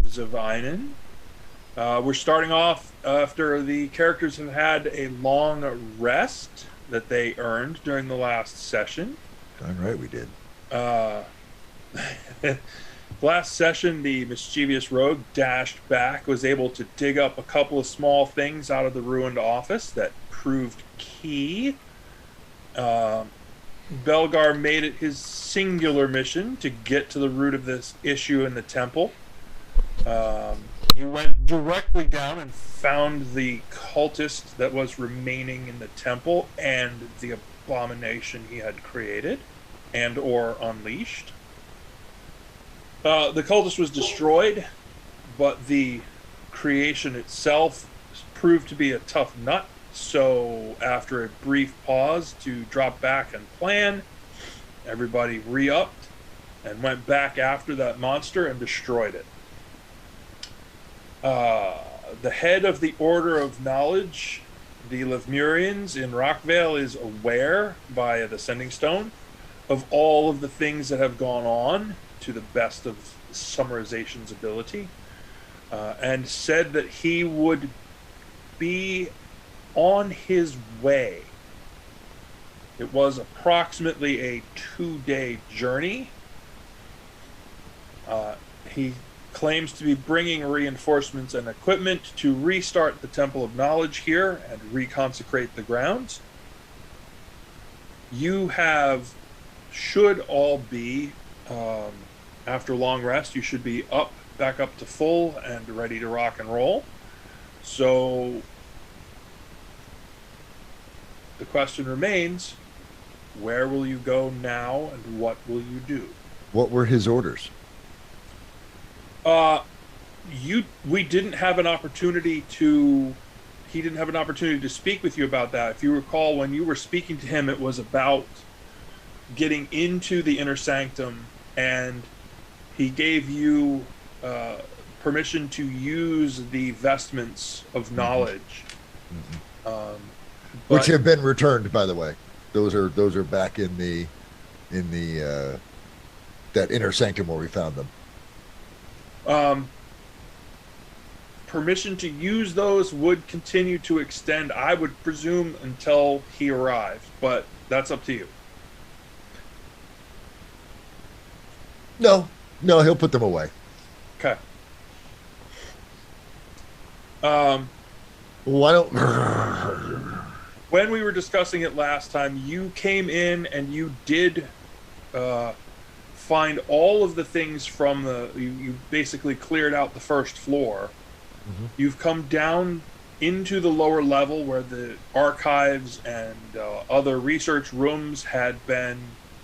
Caves of Inan. We're starting off after the characters have had a long rest that they earned during the last session. Darn right we did. Uh, Last session, the mischievous rogue dashed back, was able to dig up a couple of small things out of the ruined office that proved key. Uh, Belgar made it his singular mission to get to the root of this issue in the temple. He went directly down and found the cultist that was remaining in the temple and the abomination he had created and or unleashed. The cultist was destroyed, but the creation itself proved to be a tough nut. So after a brief pause to drop back and plan, everybody re-upped and went back after that monster and destroyed it. The head of the Order of Knowledge, the Lemurians in Rockvale, is aware via the Sending Stone of all of the things that have gone on to the best of Summarization's ability, and said that he would be on his way. It was approximately a 2-day journey. He claims to be bringing reinforcements and equipment to restart the Temple of Knowledge here and reconsecrate the grounds. You should all be, after long rest, you should be back up to full and ready to rock and roll. So the question remains, where will you go now and what will you do? What were his orders? We didn't have an opportunity to he didn't have an opportunity to speak with you about that. If you recall, when you were speaking to him, it was about getting into the inner sanctum, and he gave you permission to use the vestments of knowledge. Mm-hmm. Which have been returned, by the way. Those are back in the that inner sanctum where we found them. Permission to use those would continue to extend, I would presume, until he arrived, but that's up to you. No, he'll put them away. Okay. Why don't... When we were discussing it last time, you came in and you did find all of the things from you basically cleared out the first floor. Mm-hmm. You've come down into the lower level where the archives and other research rooms had been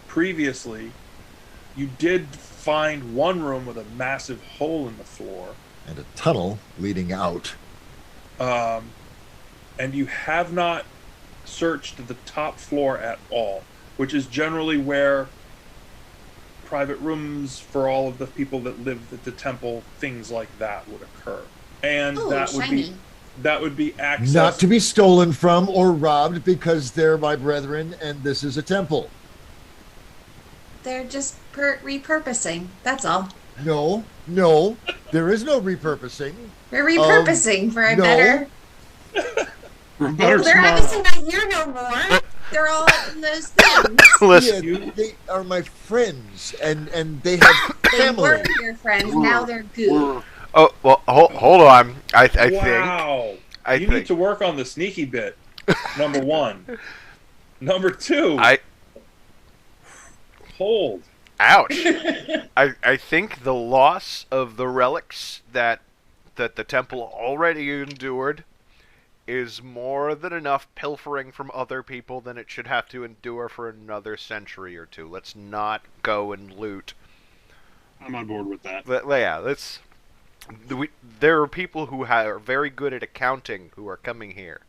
previously. You did find one room with a massive hole in the floor. And a tunnel leading out. And you have not searched the top floor at all, which is generally where private rooms for all of the people that live at the temple, things like that would occur. And that would be access, not to be stolen from or robbed, because they're my brethren and this is a temple. They're just repurposing. That's all. No, there is no repurposing. They're repurposing for a better. They're obviously not here no more. They're all in those things. Listen, yeah, they are my friends, and they have family. They were your friends. Now they're goo. Oh well, hold on. I think. Wow. You need to work on the sneaky bit. Number one. Number two. Hold. Ouch. I think the loss of the relics that the temple already endured is more than enough pilfering from other people than it should have to endure for another century or two. Let's not go and loot. I'm on board with that. There are people who are very good at accounting who are coming here.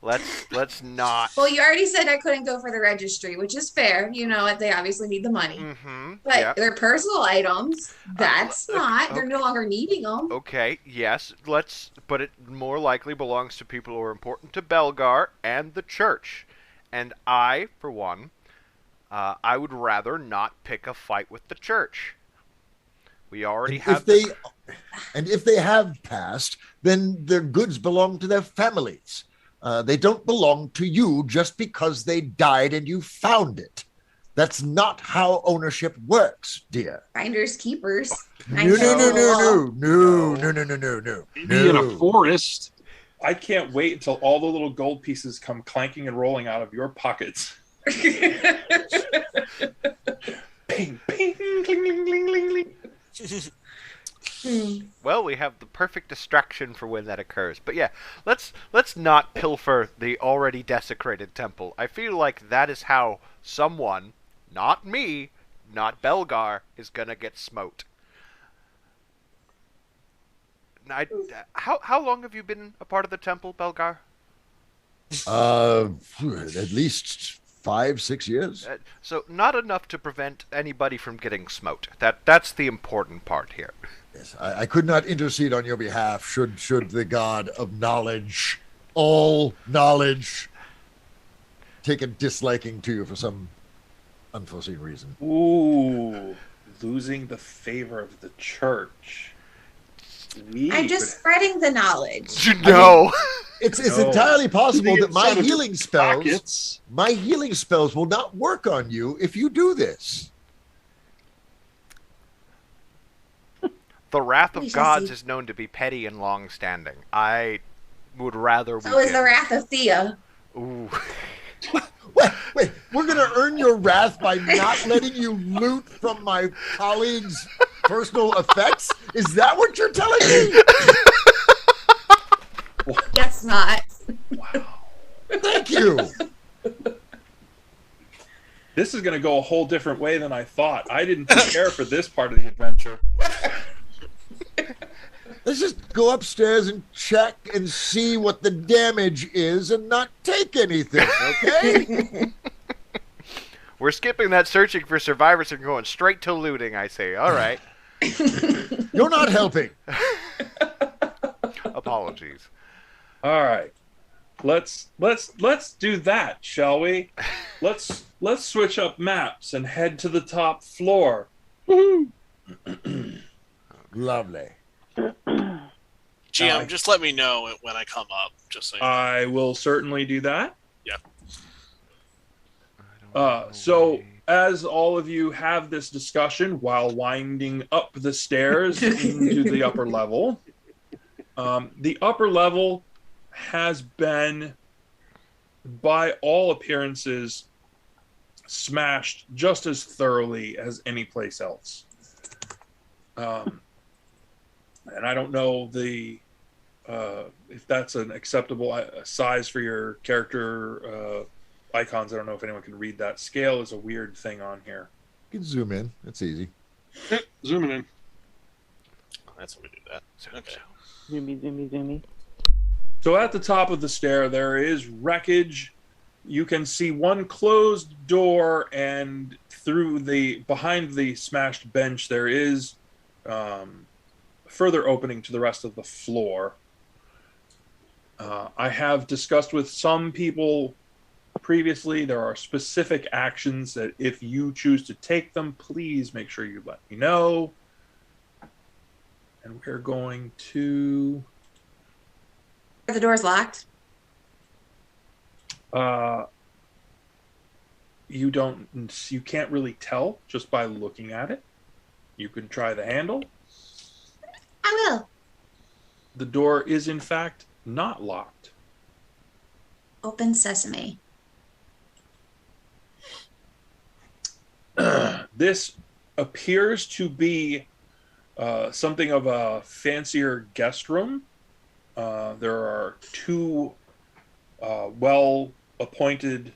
Let's not. Well, you already said I couldn't go for the registry, which is fair. You know, they obviously need the money. Mm-hmm. But they're personal items. That's not. Okay. They're no longer needing them. Okay, yes. But it more likely belongs to people who are important to Belgar and the church. And I, for one, I would rather not pick a fight with the church. We already have. And if they have passed, then their goods belong to their families. They don't belong to you just because they died and you found it. That's not how ownership works, dear. Finders keepers. No, no. Maybe in a forest. I can't wait until all the little gold pieces come clanking and rolling out of your pockets. Ping, ping, cling, cling, cling, cling. Well, we have the perfect distraction for when that occurs. But yeah, let's not pilfer the already desecrated temple. I feel like that is how someone, not me, not Belgar, is gonna get smote. How long have you been a part of the temple, Belgar? At least 5-6 years. So not enough to prevent anybody from getting smote. That's the important part here. Yes, I could not intercede on your behalf should the god of knowledge, all knowledge, take a disliking to you for some unforeseen reason. Ooh, losing the favor of the church. I'm just spreading the knowledge. No. It's entirely possible that my inside of healing pockets. spells will not work on you if you do this. The wrath We of shall gods see. is known to be petty and long-standing. I would rather. So is the wrath of Thea. Ooh. Wait, we're going to earn your wrath by not letting you loot from my colleagues' personal effects? Is that what you're telling me? Guess not. Thank you. This is going to go a whole different way than I thought. I didn't prepare for this part of the adventure. Let's just go upstairs and check and see what the damage is and not take anything, okay? We're skipping that searching for survivors and going straight to looting, I say. All right. You're not helping. Apologies. All right. Let's do that, shall we? Let's switch up maps and head to the top floor. Lovely. GM, just let me know when I come up. Just so you know. I will certainly do that. Yeah. So as all of you have this discussion while winding up the stairs into the upper level, the upper level has been, by all appearances, smashed just as thoroughly as any place else. And I don't know if that's an acceptable size for your character icons. I don't know if anyone can read that. Scale is a weird thing on here. You can zoom in. It's easy. Zooming in. That's what we do that. Okay. Zoomy. So at the top of the stair, there is wreckage. You can see one closed door, and behind the smashed bench, there is further opening to the rest of the floor. I have discussed with some people previously, there are specific actions that if you choose to take them, please make sure you let me know. And we're going to... Are the doors locked? You can't really tell just by looking at it. You can try the handle. I will. The door is in fact not locked. Open sesame. This appears to be something of a fancier guest room. There are two well-appointed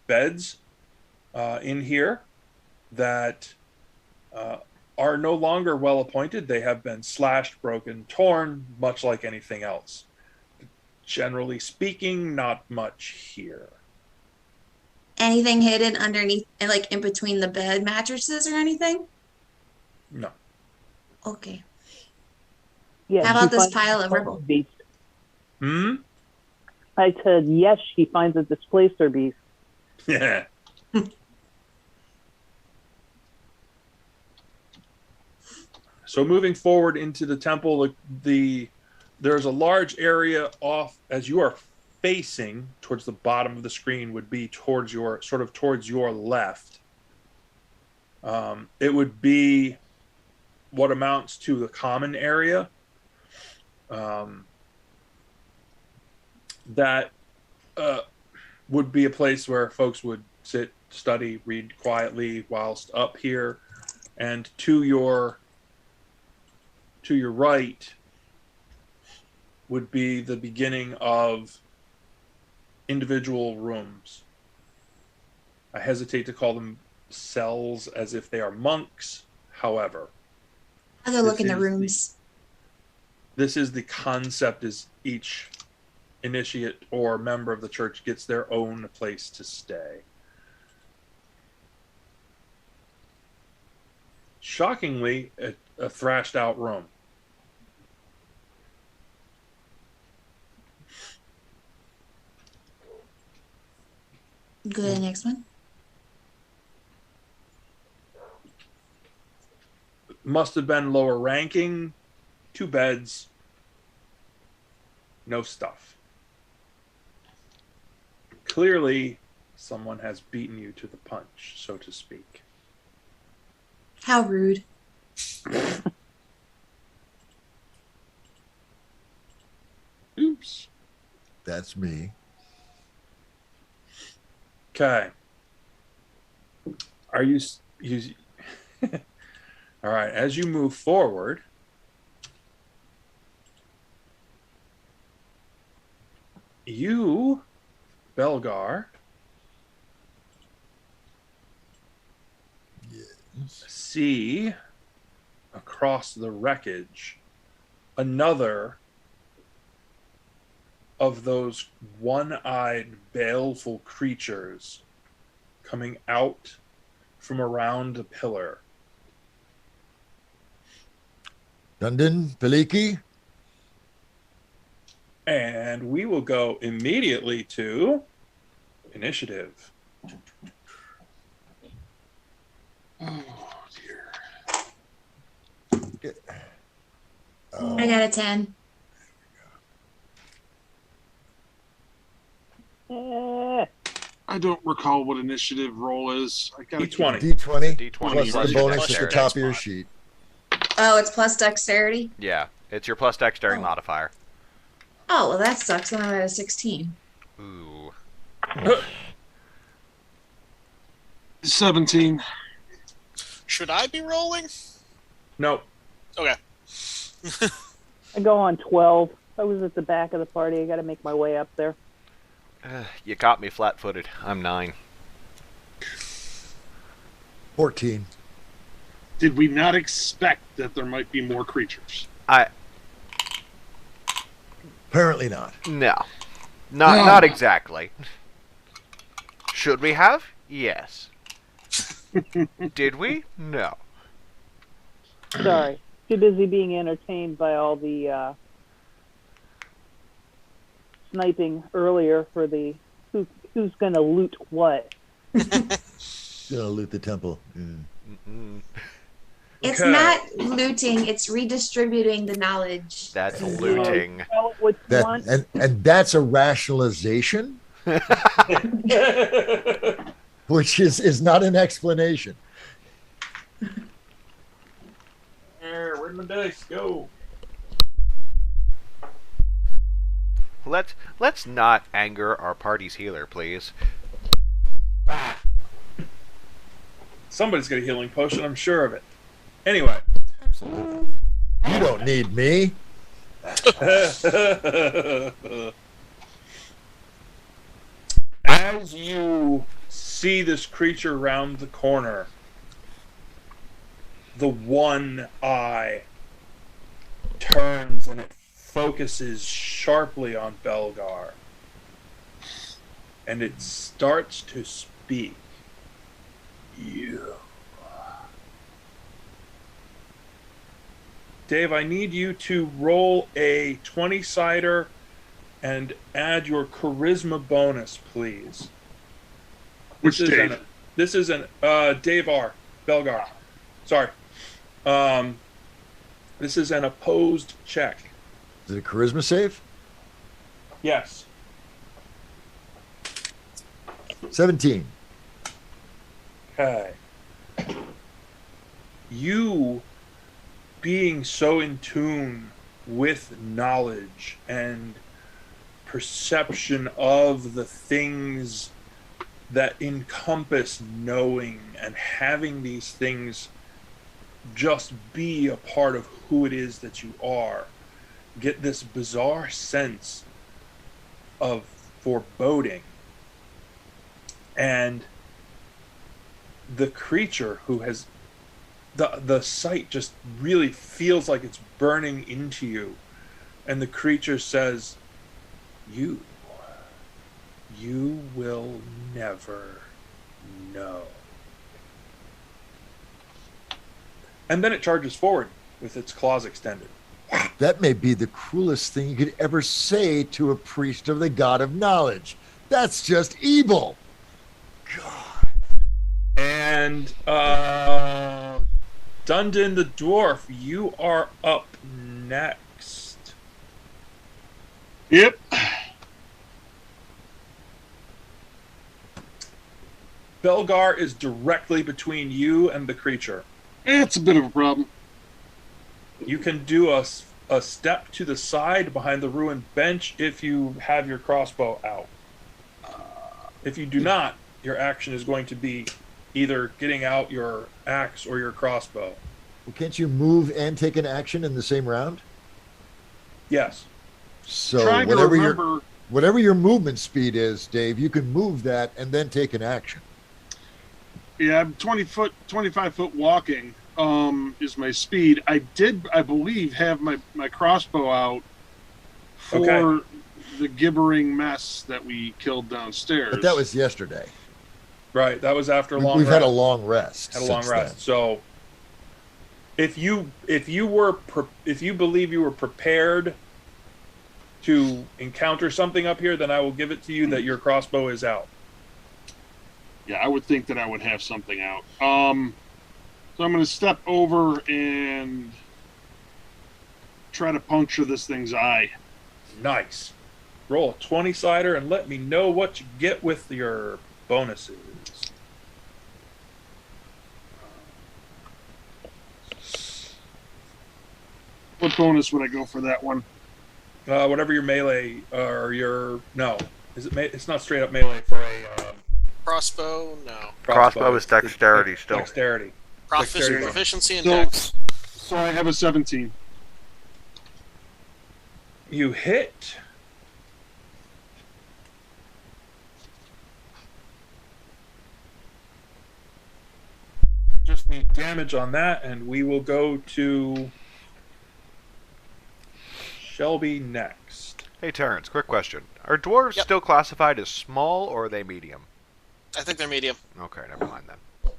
beds in here that are no longer well-appointed. They have been slashed, broken, torn, much like anything else. Generally speaking, not much here. Anything hidden underneath, like in between the bed mattresses or anything? No. Okay. Yeah, How she about this finds pile a of rubble? beast. I said, yes, she finds a displacer beast. Yeah. So moving forward into the temple, there's a large area off as you are facing towards the bottom of the screen would be towards your left. It would be what amounts to the common area. That would be a place where folks would sit, study, read quietly whilst up here. And to your right would be the beginning of individual rooms. I hesitate to call them cells as if they are monks. However, I'll go look in the rooms. This is the concept: is each initiate or member of the church gets their own place to stay. Shockingly, a thrashed out room. Go to the next one. Must have been lower ranking. 2 beds. No stuff. Clearly, someone has beaten you to the punch, so to speak. How rude. Oops. That's me. Okay. Are you all right, as you move forward, you, Belgar, see across the wreckage another of those one-eyed, baleful creatures coming out from around the pillar. Dundon, Peliki. And we will go immediately to initiative. Oh, dear. I got a 10. I don't recall what initiative roll is. I got D20. D20. D20 Plus plus the your bonus at the dexterity. top of your sheet. Oh, it's plus dexterity? Yeah, it's your plus dexterity Oh. modifier. Oh, well, that sucks. Then I'm at a 16. Ooh. 17. Should I be rolling? No. Okay. I go on 12. I was at the back of the party. I got to make my way up there. You caught me flat-footed. I'm 9. 14. Did we not expect that there might be more creatures? Apparently not. No. Not exactly. Should we have? Yes. Did we? No. Sorry. Too busy being entertained by all the sniping earlier for the who's going to loot what. Gonna loot the temple. Mm-mm. It's Okay. not looting, it's redistributing the knowledge. That's looting. Tell it what you That, want. and that's a rationalization, which is not an explanation. Where'd my dice go? Let's not anger our party's healer, please. Somebody's got a healing potion, I'm sure of it. Anyway. You don't need me. As you see this creature round the corner, the one eye turns and it focuses sharply on Belgar. And it starts to speak. You. Dave, I need you to roll a 20-sider and add your charisma bonus, please. Which Dave? This is an Dave R. Belgar. Sorry. This is an opposed check. Is it a charisma save? Yes. 17. Okay. You being so in tune with knowledge and perception of the things that encompass knowing and having these things just be a part of who it is that you are, get this bizarre sense of foreboding. And the creature who has the sight just really feels like it's burning into you, and the creature says, you will never know. And then it charges forward with its claws extended. That may be the cruelest thing you could ever say to a priest of the god of knowledge. That's just evil. God. And Dundon the dwarf, you are up next. Yep. Belgar is directly between you and the creature. It's a bit of a problem. You can do a step to the side behind the ruined bench if you have your crossbow out. If you do not, your action is going to be either getting out your axe or your crossbow. Well, can't you move and take an action in the same round? Yes. So Trying to remember. whatever your movement speed is, Dave, you can move that and then take an action. Yeah, I'm 25 foot walking is my speed. I believe, have my crossbow out for the gibbering mess that we killed downstairs. But that was yesterday. Right. That was after a long We've rest. had a long rest. Had a long since rest. then. So if you believe you were prepared to encounter something up here, then I will give it to you that your crossbow is out. Yeah, I would think that I would have something out. So I'm going to step over and try to puncture this thing's eye. Nice. Roll a 20-sider and let me know what you get with your bonuses. What bonus would I go for that one? Whatever your melee or your is it? It's not straight up melee for a Crossbow, no. Crossbow is dexterity still. Dexterity. Proficiency, proficiency in So, dex. so I have a 17. You hit. Just need damage on that, and we will go to Shelby next. Hey, Terrence, quick question. Are dwarves Yep. still classified as small, or are they medium? I think they're medium. Okay, never mind then. Well,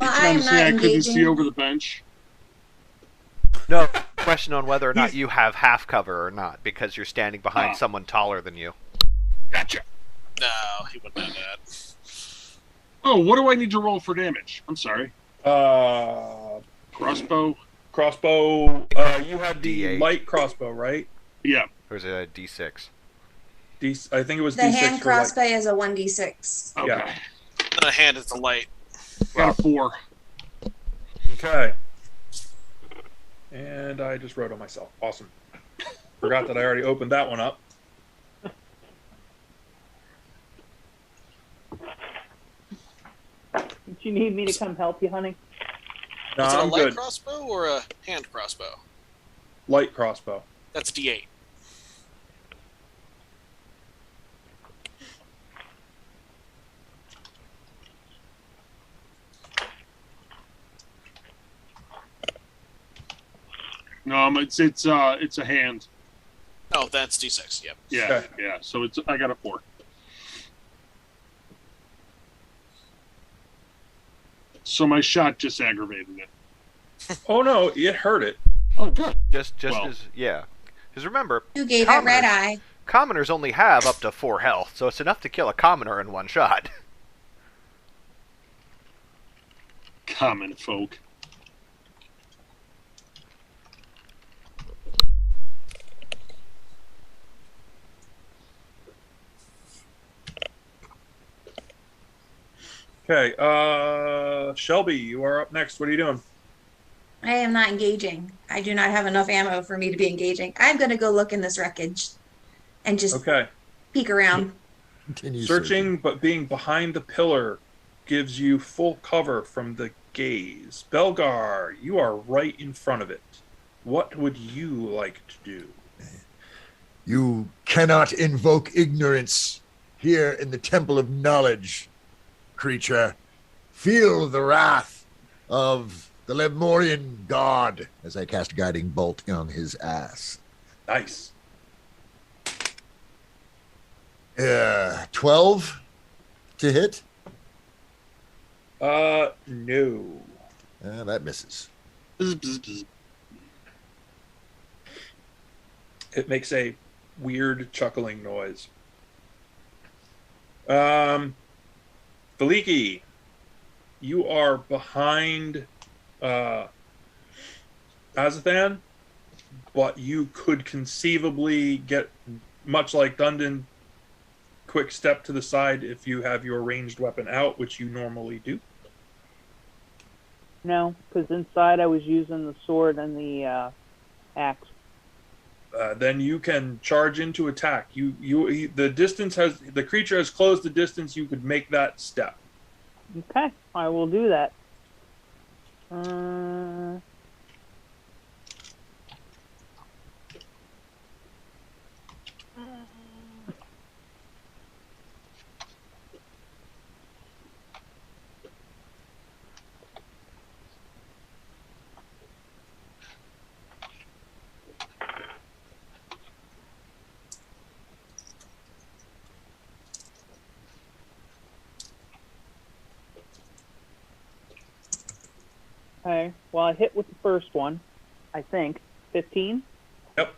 You're I trying am to not say I couldn't see engaging. over the bench? No, question on whether or not you have half cover or not, because you're standing behind someone taller than you. Gotcha. No, he wouldn't do that. Oh, what do I need to roll for damage? I'm sorry. Crossbow? Crossbow. You had the D8. light crossbow, right? Yeah. Or is it a D6? I think it was The D6 hand for light. crossbow is a 1d6. Okay. Yeah. And a hand is the light. Got a 4. Okay. And I just wrote on myself. Awesome. Forgot that I already opened that one up. Do you need me to come help you, honey? No, Is it a I'm light good. crossbow or a hand crossbow? Light crossbow. That's D8. No, it's a hand. Oh, that's D6. Yep. Yeah, Okay. yeah. So I got a 4. So my shot just aggravated it. Oh no, it hurt it. Oh, good. Just Well. as, yeah. Because remember, You gave it red Commoners. eye. commoners only have up to 4 health, so it's enough to kill a commoner in one shot. Common folk. Okay, Shelby, you are up next. What are you doing? I am not engaging. I do not have enough ammo for me to be engaging. I'm going to go look in this wreckage and just Okay, peek around. Continue searching, but being behind the pillar gives you full cover from the gaze. Belgar, you are right in front of it. What would you like to do? You cannot invoke ignorance here in the Temple of Knowledge, creature. Feel the wrath of the Lemurian god as I cast Guiding Bolt on his ass. Nice. 12 to hit? No. That misses. It makes a weird chuckling noise. Valiki, you are behind Azathan, but you could conceivably get, much like Dundon, quick step to the side if you have your ranged weapon out, which you normally do. No, because inside I was using the sword and the axe. Then you can charge into attack. The creature has closed the distance. You could make that step. Okay, I will do that. Okay, well, I hit with the first one, I think. 15? Yep.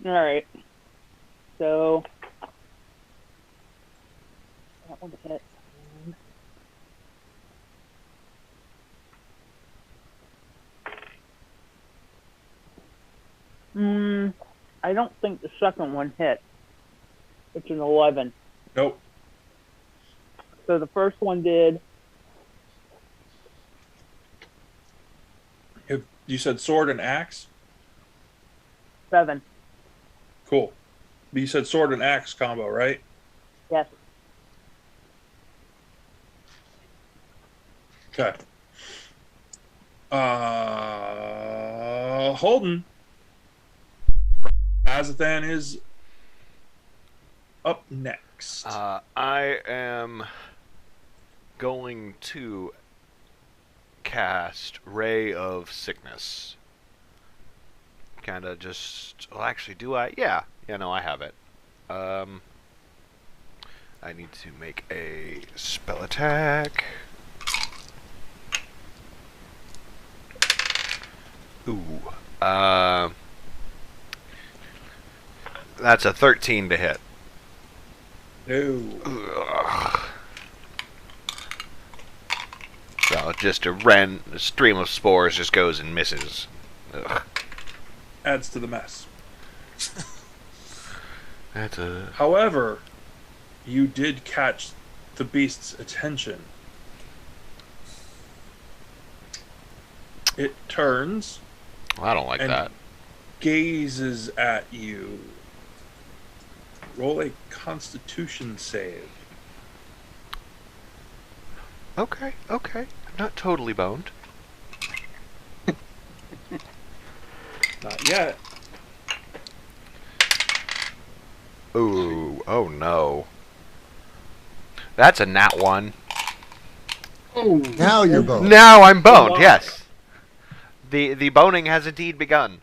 All right. So that one hit. I don't think the second one hit. It's an 11. Nope. So the first one did. If you said sword and axe? 7. Cool. But you said sword and axe combo, right? Yes. Okay. Holden. Azathan is up next. I am going to cast Ray of Sickness. Kind of just... Well, actually, do I? Yeah. Yeah, no, I have it. I need to make a spell attack. Ooh. That's a 13 to hit. No. Ugh. So just a stream of spores just goes and misses. Ugh. Adds to the mess. That's a... However, you did catch the beast's attention. It turns Well, I don't like and that. gazes at you. Roll a Constitution save. Okay, okay. I'm not totally boned. Not yet. Ooh, oh no. That's a nat 1. Oh, Now you're boned. Now I'm boned, wow. yes. The boning has indeed begun.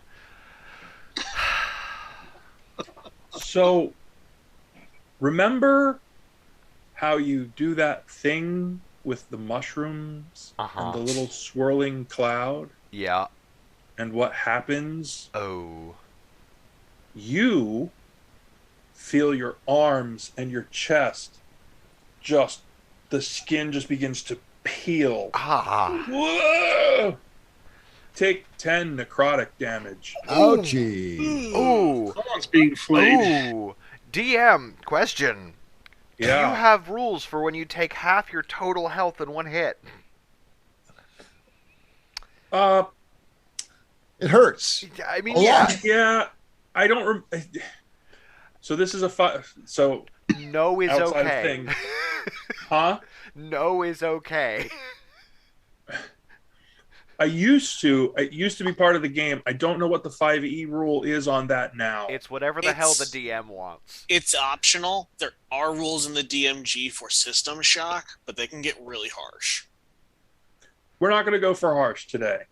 So, remember how you do that thing with the mushrooms Uh-huh. and the little swirling cloud? Yeah. And what happens? Oh. You feel your arms and your chest just, the skin just begins to peel. Ah. Whoa! Take 10 necrotic damage. Ouchie. Ooh. Someone's being flayed. Ooh. DM, question. Do you Yeah. have rules for when you take half your total health in one hit? It hurts. I mean, A yeah. lot. Yeah. I don't. So this is a So No is outside of okay. thing. Huh? No is okay. It used to be part of the game. I don't know what the 5e rule is on that now. It's whatever the hell the It's- DM wants. It's optional. There are rules in the DMG for system shock, but they can get really harsh. We're not going to go for harsh today.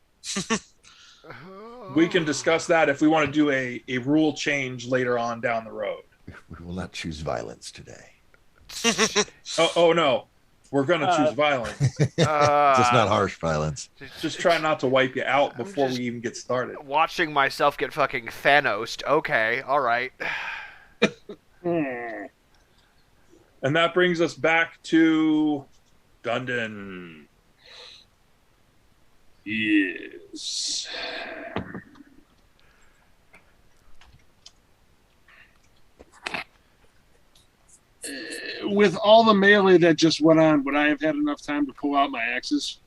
We can discuss that if we want to do a rule change later on down the road. We will not choose violence today. Oh no. We're going to choose violence. Just not harsh violence. Just try not to wipe you out before just- we even get started. Watching myself get fucking Thanos'd. Okay, alright. Hmm. And that brings us back to Dundon. Yes. With all the melee that just went on, would I have had enough time to pull out my axes?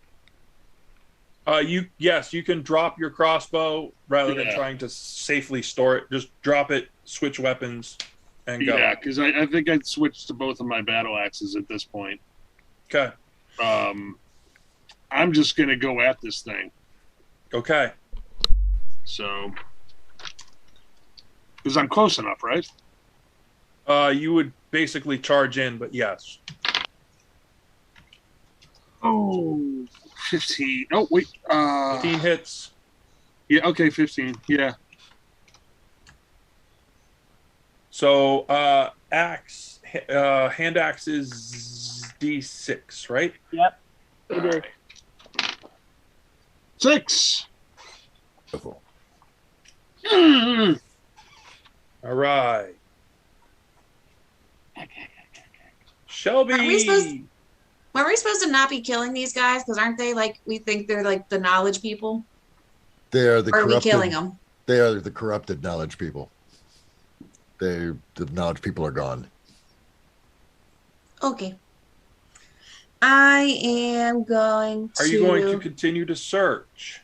You can drop your crossbow rather than Yeah. trying to safely store it. Just drop it, switch weapons, and go. Yeah, because I think I'd switch to both of my battle axes at this point. Okay. I'm just gonna go at this thing. Okay. So, because I'm close enough, right? You would basically charge in, but yes. Oh, 15. Oh, wait. 15 hits. Yeah, okay, 15. Yeah. So hand axe is D6, right? Yep, it is. 6. All right. Shelby. Aren't we supposed to not be killing these guys? Because aren't they like, we think they're like the knowledge people? They are the Or are we corrupted. killing them? They are the corrupted knowledge people. The knowledge people are gone. Okay. I am going to. Are you going to continue to search?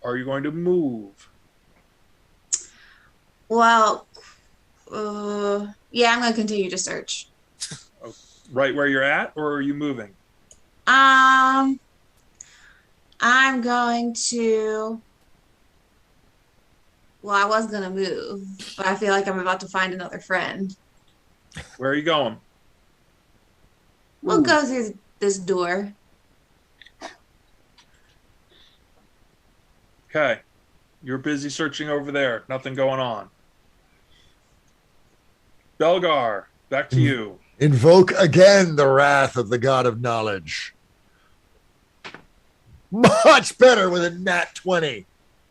Are you going to move? Well, yeah, I'm going to continue to search. Right where you're at, or are you moving? I'm going to. Well, I was going to move, but I feel like I'm about to find another friend. Where are you going? We'll go through this door. Okay. You're busy searching over there. Nothing going on. Belgar, back to you. Invoke again the wrath of the god of knowledge. Much better with a nat 20.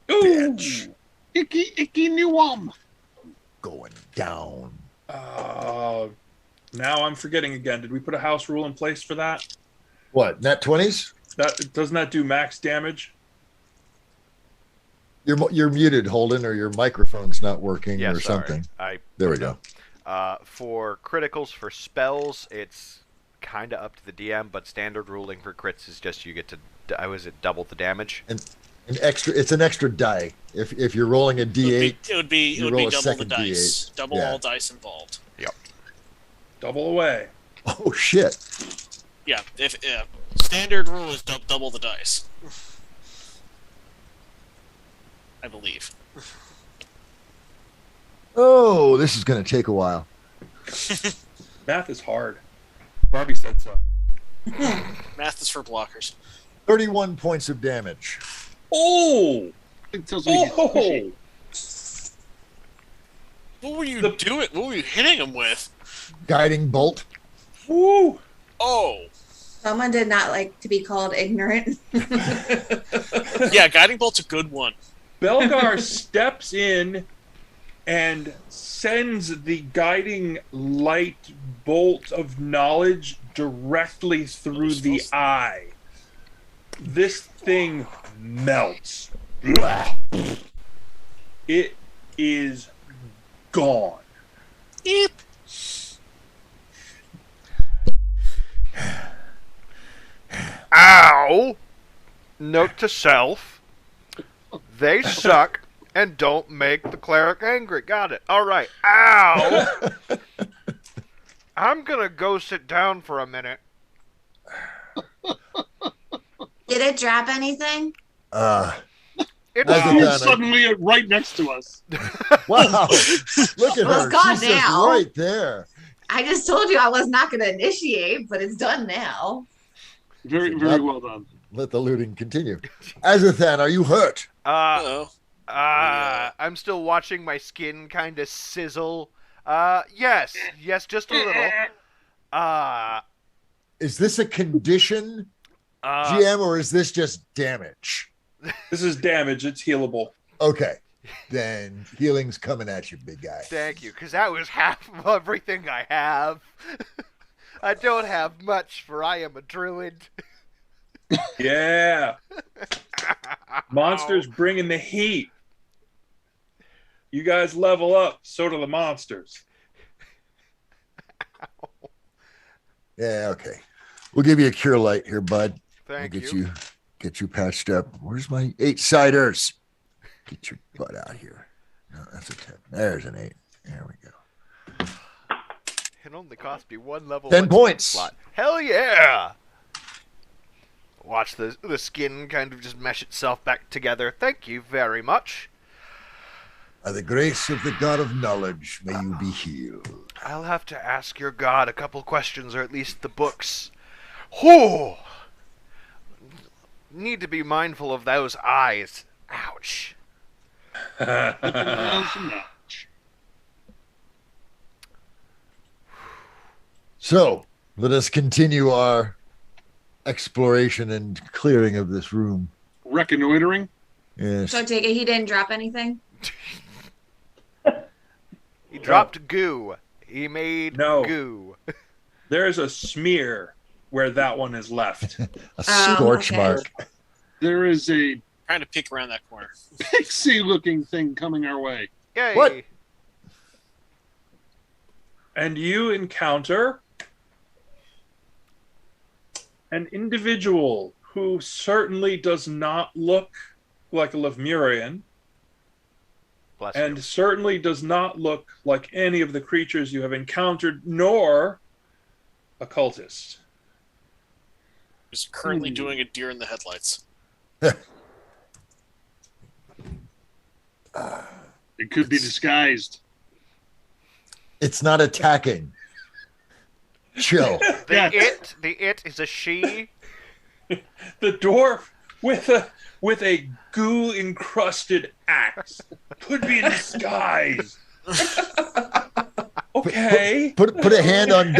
Bitch. Icky new Going down. Now I'm forgetting again. Did we put a house rule in place for that? What, nat 20s? Doesn't that do max damage? You're muted, Holden, or your microphone's not working Yeah, or sorry. something. I There we go. For criticals, for spells, it's kind of up to the DM, but standard ruling for crits is just you get to, double the damage? It's an extra die. If you're rolling a D8, It would be you roll a double the second dice. D8. Double Yeah. all dice involved. Double away. oh shit. Yeah, if standard rule is double the dice. I believe. Oh, this is going to take a while. Math is hard. Barbie said so. Math is for blockers. 31 points of damage. Oh! It tells me he's pushy. What were you doing? What were you hitting him with? Guiding bolt. Woo! Oh, Someone did not like to be called ignorant. Yeah, guiding bolt's a good one. Belgar steps in and sends the guiding light bolt of knowledge directly through the eye. This thing melts. It is gone. Eep. Ow! Note to self. They suck and don't make the cleric angry. Got it. Alright. Ow! I'm gonna go sit down for a minute. Did it drop anything? It's Wow. Suddenly right next to us. Wow. Look at Well, her. it's gone She's just now. right there. I just told you I was not going to initiate, but it's done now. Very, very well done. Let the looting continue. Azathan, are you hurt? Uh-oh. I'm still watching my skin kind of sizzle. Yes, just a little. Is this a condition, GM, or is this just damage? This is damage. It's healable. Okay. Then healing's coming at you, big guy. Thank you, because that was half of everything I have. I don't have much, for I am a druid. Yeah. Monsters bringing the heat. You guys level up, so do the monsters. Yeah, okay. We'll give you a cure light here, bud. Thank we'll you. Get you patched up. Where's my 8-siders? Get your butt out here. No, that's a 10. There's an 8. There we go. It only cost me 1 level. 10 points. Slot. Hell yeah! Watch the skin kind of just mesh itself back together. Thank you very much. By the grace of the God of knowledge, may you be healed. I'll have to ask your god a couple questions, or at least the books. Whew! Need to be mindful of those eyes. Ouch. So, let us continue our exploration and clearing of this room. Reconnoitering? Yes. So I take it he didn't drop anything? He dropped goo. He made No. goo. There's a smear where that one is left. A scorch okay. mark. There is a Trying to peek around that corner. pixie-looking thing coming our way. Yay. What? And you encounter an individual who certainly does not look like a Lemurian, Bless and you. certainly does not look like any of the creatures you have encountered, nor a cultist. Who's currently doing a deer in the headlights. It could be disguised. It's not attacking. Chill. Yeah. The it is a she. The dwarf with a goo encrusted axe could be in disguise. Okay. Put a hand on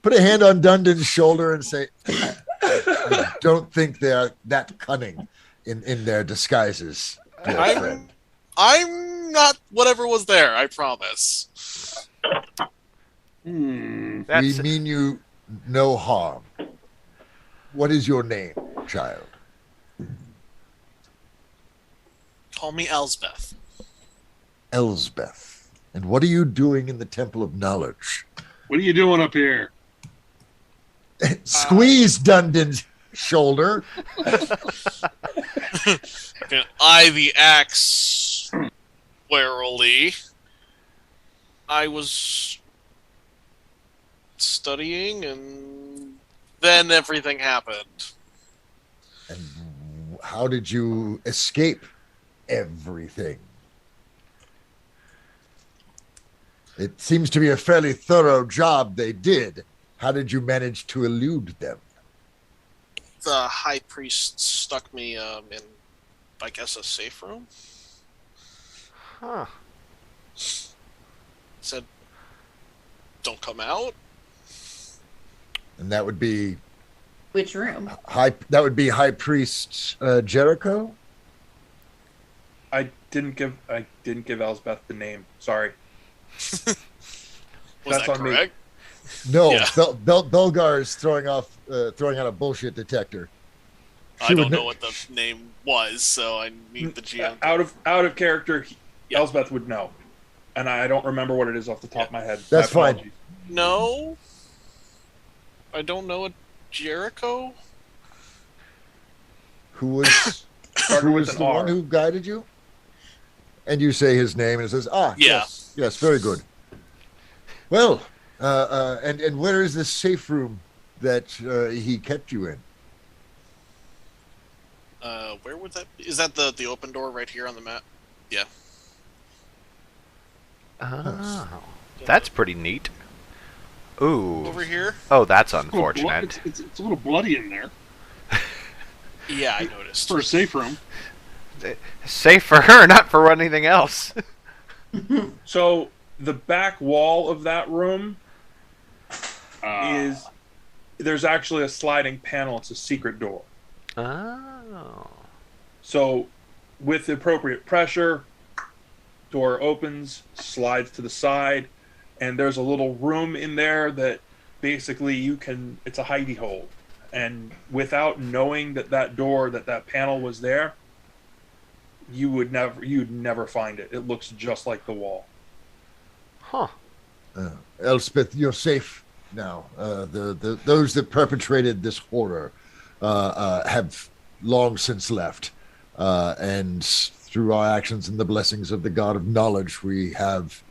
put a hand on Dundon's shoulder and say, I don't think they're that cunning in their disguises, dear friend. I'm not whatever was there, I promise. That's We mean you no harm. What is your name, child? Call me Elsbeth. Elsbeth. And what are you doing in the Temple of Knowledge? What are you doing up here? Squeeze Dundon's shoulder. Can eye the axe warily. I was studying, and then everything happened. And how did you escape everything? It seems to be a fairly thorough job they did. How did you manage to elude them? The high priest stuck me in, I guess, a safe room. huh. Said, "Don't come out." And that would be Which room? That would be High Priest Jericho. I didn't give Elsbeth the name. Sorry. Was That's that on me. correct? No, Yeah. Belgar is throwing out a bullshit detector. I don't know what the name was, so I need the GM. Out of character, Yeah. Elsbeth would know, and I don't remember what it is off the top of my head. That's My fine. apologies. No, I don't know a Jericho. Who was Started who with was an the R. one who guided you? And you say his name, and it says, Yeah. yes, very good. Well, and where is this safe room that he kept you in? Where would that be? Is that the open door right here on the map? Yeah. Oh, that's pretty neat. Ooh. Over here? Oh, that's It's a little unfortunate. It's a little bloody in there Yeah, I noticed. for a safe room. Safe for her, not for anything else. So the back wall of that room is there's actually a sliding panel. It's a secret door. Oh. So with the appropriate pressure, door opens, slides to the side, and there's a little room in there that basically it's a hidey hole. And without knowing that door, that panel was there, you'd never find it. It looks just like the wall. Huh. Elspeth, you're safe now. Those that perpetrated this horror have long since left. And through our actions and the blessings of the God of knowledge, we have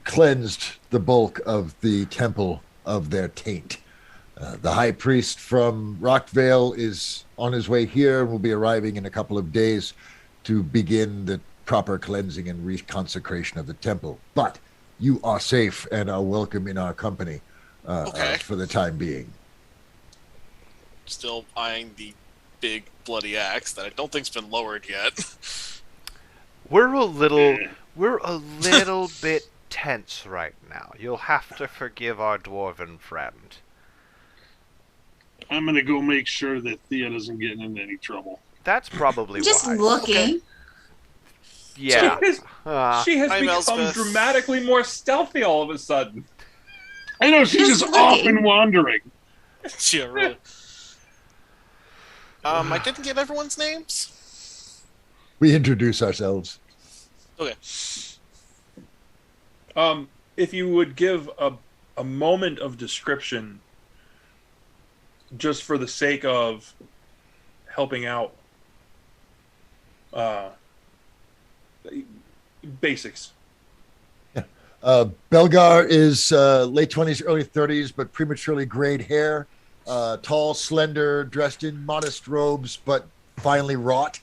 cleansed the bulk of the temple of their taint. The high priest from Rockvale is on his way here and will be arriving in a couple of days to begin the proper cleansing and reconsecration of the temple. But you are safe and are welcome in our company for the time being. Still eyeing the big bloody axe that I don't think's been lowered yet. We're a little bit tense right now. You'll have to forgive our dwarven friend. I'm gonna go make sure that Thea doesn't get into any trouble. That's probably Just wise. looking. Yeah. She has I'm become Elspeth. dramatically more stealthy all of a sudden. I know she's Just just off looking. and wandering. Yeah, really. I didn't get everyone's names. We introduce ourselves. Okay. If you would give a moment of description, just for the sake of helping out, basics. Belgar is late 20s, early 30s, but prematurely grayed hair. Tall, slender, dressed in modest robes, but finely wrought,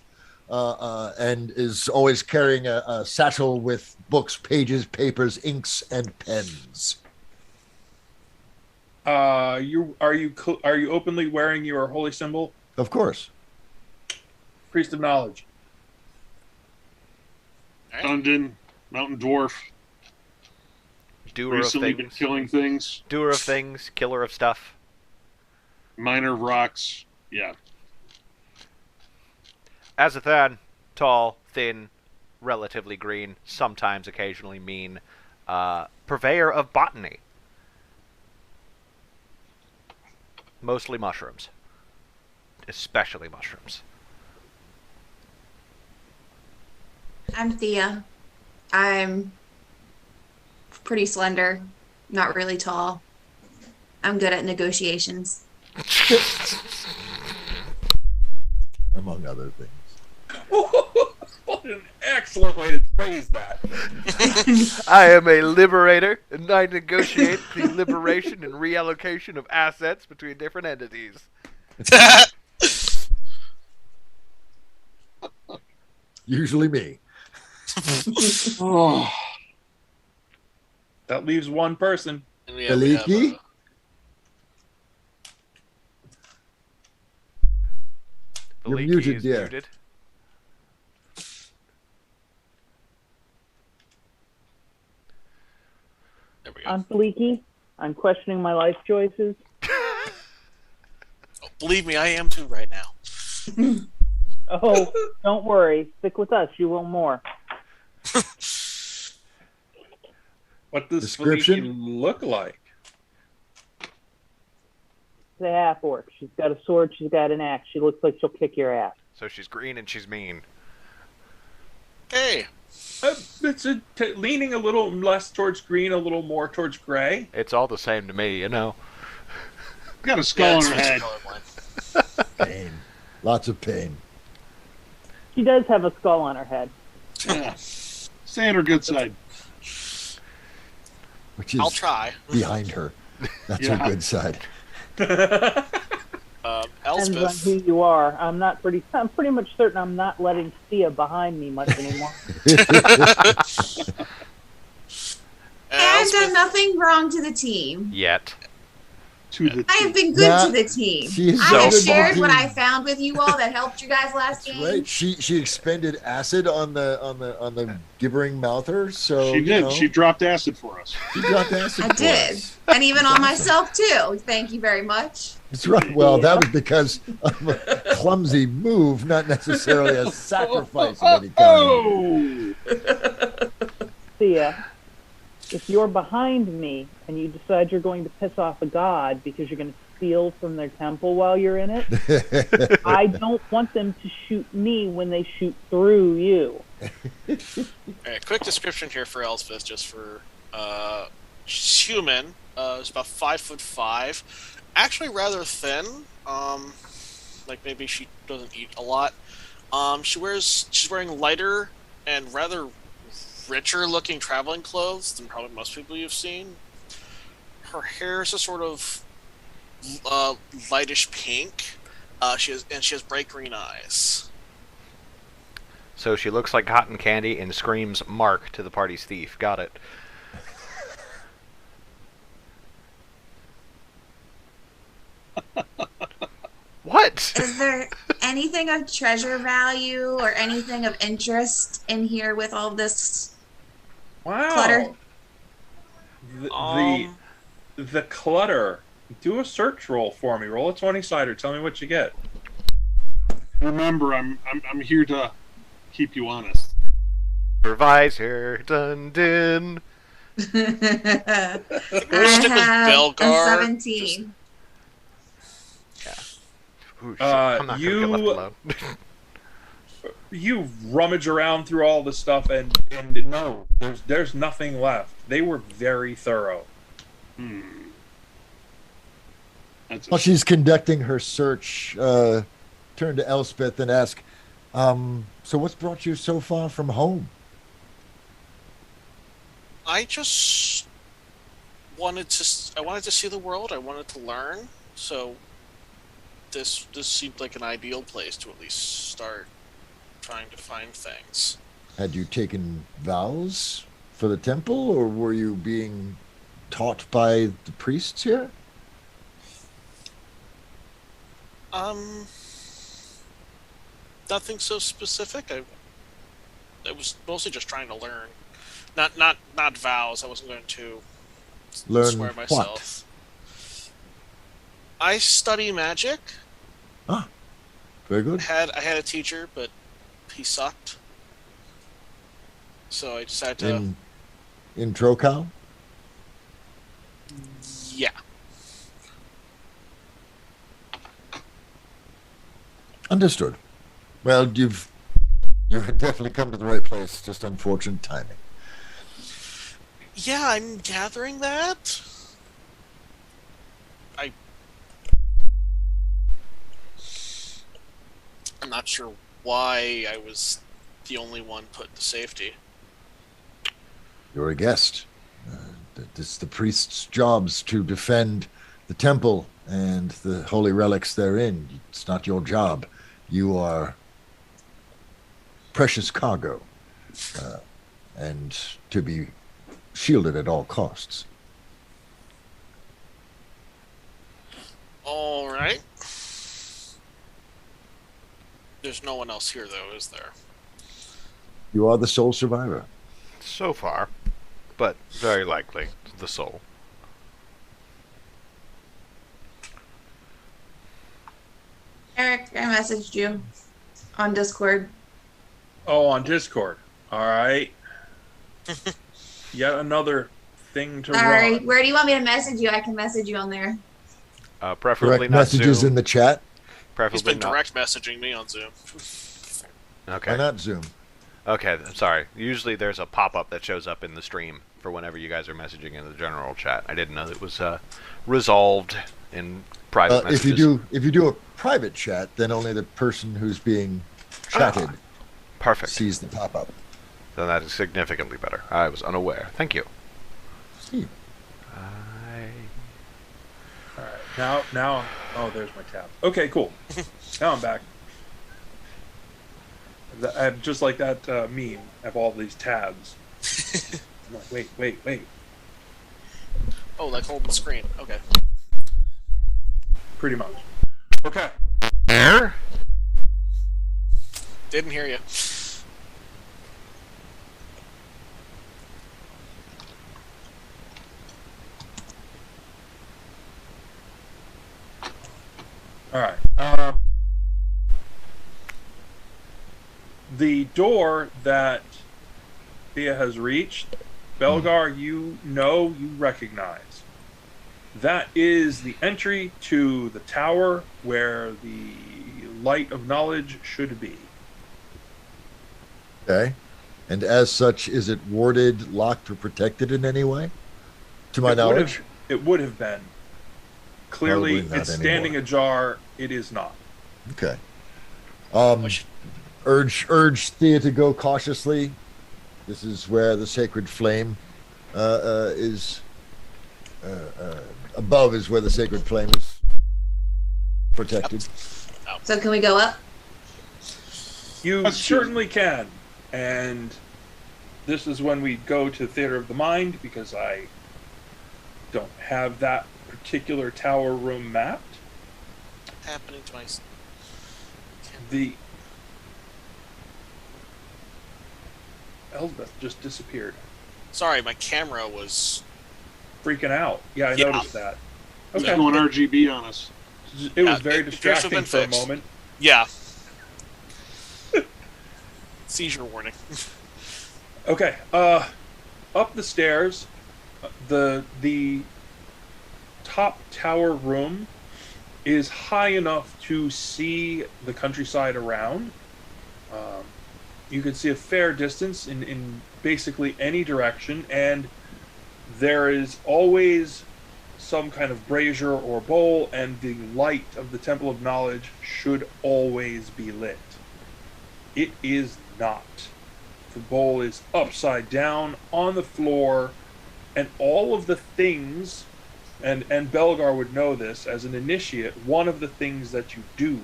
and is always carrying a satchel with books, pages, papers, inks, and pens. Are you openly wearing your holy symbol, Of course. priest of knowledge? Dundon, mountain dwarf, Doer of recently been things. killing things. Doer of things. Killer of stuff. Miner of rocks. Yeah. Azathan, tall, thin, relatively green, sometimes occasionally mean, purveyor of botany. Mostly mushrooms. Especially mushrooms. I'm Thea. I'm pretty slender, not really tall. I'm good at negotiations. Among other things. What an excellent way to phrase that. I am a liberator, and I negotiate the liberation and reallocation of assets between different entities. Usually me. Oh, That leaves one person. And we have, Galiki? You're Veliki muted, is dear. muted. there we go. I'm Fleeky. I'm questioning my life choices. Believe me, I am too right now. Oh, don't worry. Stick with us. You will more. What does Description? Felicia look like? She's a half orc. She's got a sword. She's got an axe. She looks like she'll kick your ass. So she's green and she's mean. Hey, It's leaning a little less towards green, a little more towards gray. It's all the same to me, you know. Got a skull on her it's head. colorblind. Pain. Lots of pain. She does have a skull on her head. Yeah. Stay on her good side. Which is I'll try. behind her. That's Yeah. her good side. Depends on Elspeth. who you are. I'm pretty much certain I'm not letting Sia behind me much anymore. I've done Elspeth, nothing wrong to the team. Yet. To the I have been good Yeah, to the team. she is I so have good to the shared what team. I found with you all that helped you guys last That's game. right. She expended acid on the gibbering mouther, so She you did. know, She dropped acid for us. she dropped acid. I for did. us. And even on myself too. Thank you very much. That's right. Well, that was because of a clumsy move, not necessarily a sacrifice of any kind. Oh! Sia, if you're behind me and you decide you're going to piss off a god because you're going to steal from their temple while you're in it, I don't want them to shoot me when they shoot through you. Alright, quick description here for Elspeth, just for she's human. Is about 5'5", actually rather thin. Like maybe she doesn't eat a lot. She's wearing lighter and rather richer looking traveling clothes than probably most people you've seen. Her hair is a sort of lightish pink. She has bright green eyes. So she looks like cotton candy and screams "Mark" to the party's thief. Got it. What? Is there anything of treasure value or anything of interest in here with all this Wow. clutter? The clutter. Do a search roll for me. Roll a 20-sider. Tell me what you get. Remember, I'm here to keep you honest. Supervisor Dundin. We're I stick with have a Belgar. 17. Ooh, shit. I'm not gonna get left alone. You rummage around through all the stuff, and no, there's nothing left. They were very thorough. That's While she's conducting her search, turn to Elspeth and ask, so what's brought you so far from home? I just wanted to see the world. I wanted to learn. So this seemed like an ideal place to at least start trying to find things. Had you taken vows for the temple, or were you being taught by the priests here? Nothing so specific. I was mostly just trying to learn. Not vows. I wasn't going to Learn swear what? myself. I study magic. Ah, very good. I had a teacher, but he sucked. So I decided to In Trokal? yeah. Understood. Well, you've definitely come to the right place. Just unfortunate timing. Yeah, I'm gathering that. I'm not sure why I was the only one put to safety. You're a guest. It's the priest's jobs to defend the temple and the holy relics therein. It's not your job. You are precious cargo, and to be shielded at all costs. All right. There's no one else here, though, is there? You are the sole survivor. So far, but very likely the soul. Eric, I messaged you on Discord. Oh, on Discord. All right. Yet another thing to Sorry. run. Where do you want me to message you? I can message you on there. Preferably Direct not messages Zoom. in the chat. He's Preferably been not. direct messaging me on Zoom. Okay. Why not Zoom? Okay, I'm sorry. Usually there's a pop-up that shows up in the stream for whenever you guys are messaging in the general chat. I didn't know it was resolved in private messages. If you do a private chat, then only the person who's being chatted Perfect. sees the pop-up. Then that is significantly better. I was unaware. Thank you. See. All right. Now. Oh, there's my tab. Okay, cool. Now I'm back. I'm just like that meme. I have all these tabs. I'm like, wait. Oh, like holding the screen. Okay. Pretty much. Okay. Didn't hear you. All right. The door that Thea has reached, Belgar, you recognize. That is the entry to the tower where the light of knowledge should be. Okay. And as such, is it warded, locked, or protected in any way? To my knowledge? It would have been. Clearly, Probably not it's standing anymore. ajar. It is not. Okay. Urge Thea to go cautiously. This is where the sacred flame is. Above is where the sacred flame is protected. So can we go up? You That's certainly can. And this is when we go to Theater of the Mind, because I don't have that particular tower room mapped. Happening to my. The Elsbeth just disappeared. Sorry, my camera was. Freaking out. Yeah, I Yeah. noticed that. It's Okay. going RGB on us. It was Yeah, very it appears to have distracting been for a fixed. moment. Yeah. Seizure warning. Okay. Up the stairs, the top tower room is high enough to see the countryside around. You can see a fair distance in basically any direction, and there is always some kind of brazier or bowl, and the light of the Temple of Knowledge should always be lit. It is not. The bowl is upside down on the floor, and all of the things, and Belgar would know this as an initiate, one of the things that you do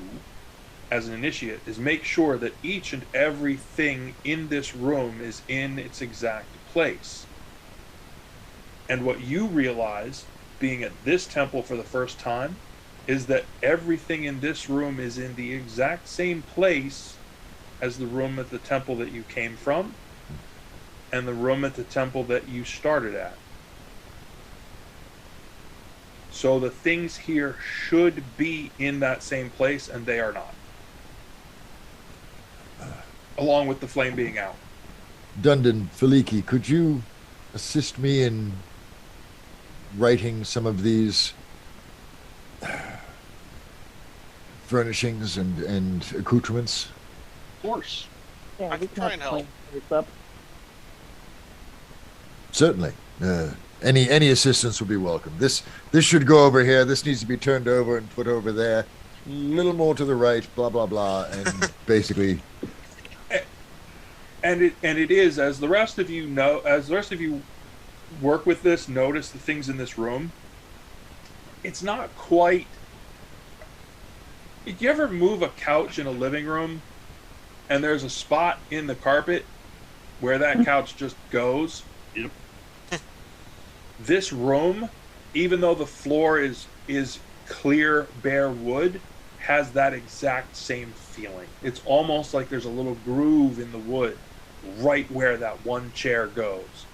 as an initiate is make sure that each and everything in this room is in its exact place. And what you realize, being at this temple for the first time, is that everything in this room is in the exact same place as the room at the temple that you came from and the room at the temple that you started at. So the things here should be in that same place, and they are not. Along with the flame being out. Dundon, Feliki, could you assist me in writing some of these furnishings and accoutrements? Of course. Yeah, I we can try have and help. plans for this up. Certainly. Any assistance will be welcome. This should go over here. This needs to be turned over and put over there. A little more to the right. Blah blah blah. And basically, And it is, as the rest of you know, as the rest of you work with this, notice the things in this room. It's not quite. Did you ever move a couch in a living room, and there's a spot in the carpet where that couch just goes? Yep. This room, even though the floor is clear, bare wood, has that exact same feeling. It's almost like there's a little groove in the wood right where that one chair goes.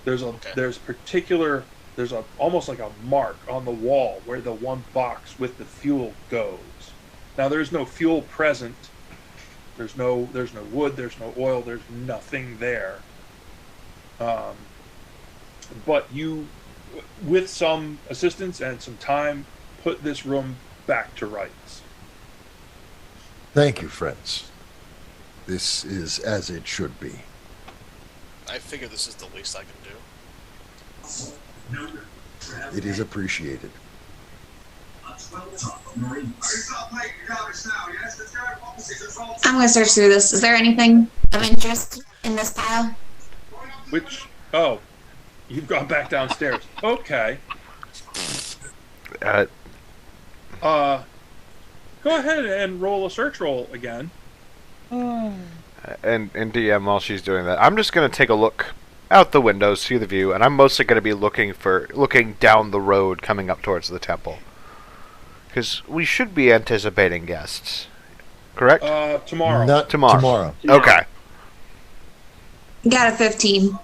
There's almost like a mark on the wall where the one box with the fuel goes. Now there's no fuel present. There's no wood. There's no oil. There's nothing there. But you, with some assistance and some time, put this room back to rights. Thank you, friends. This is as it should be. I figure this is the least I can do. It is appreciated. I'm going to search through this. Is there anything of interest in this pile? Which, oh, you've gone back downstairs. Okay. Go ahead and roll a search roll again. And DM, while she's doing that, I'm just going to take a look out the window, see the view, and I'm mostly going to be looking down the road coming up towards the temple. Because we should be anticipating guests. Correct? Tomorrow. Not tomorrow. Okay. Got a 15.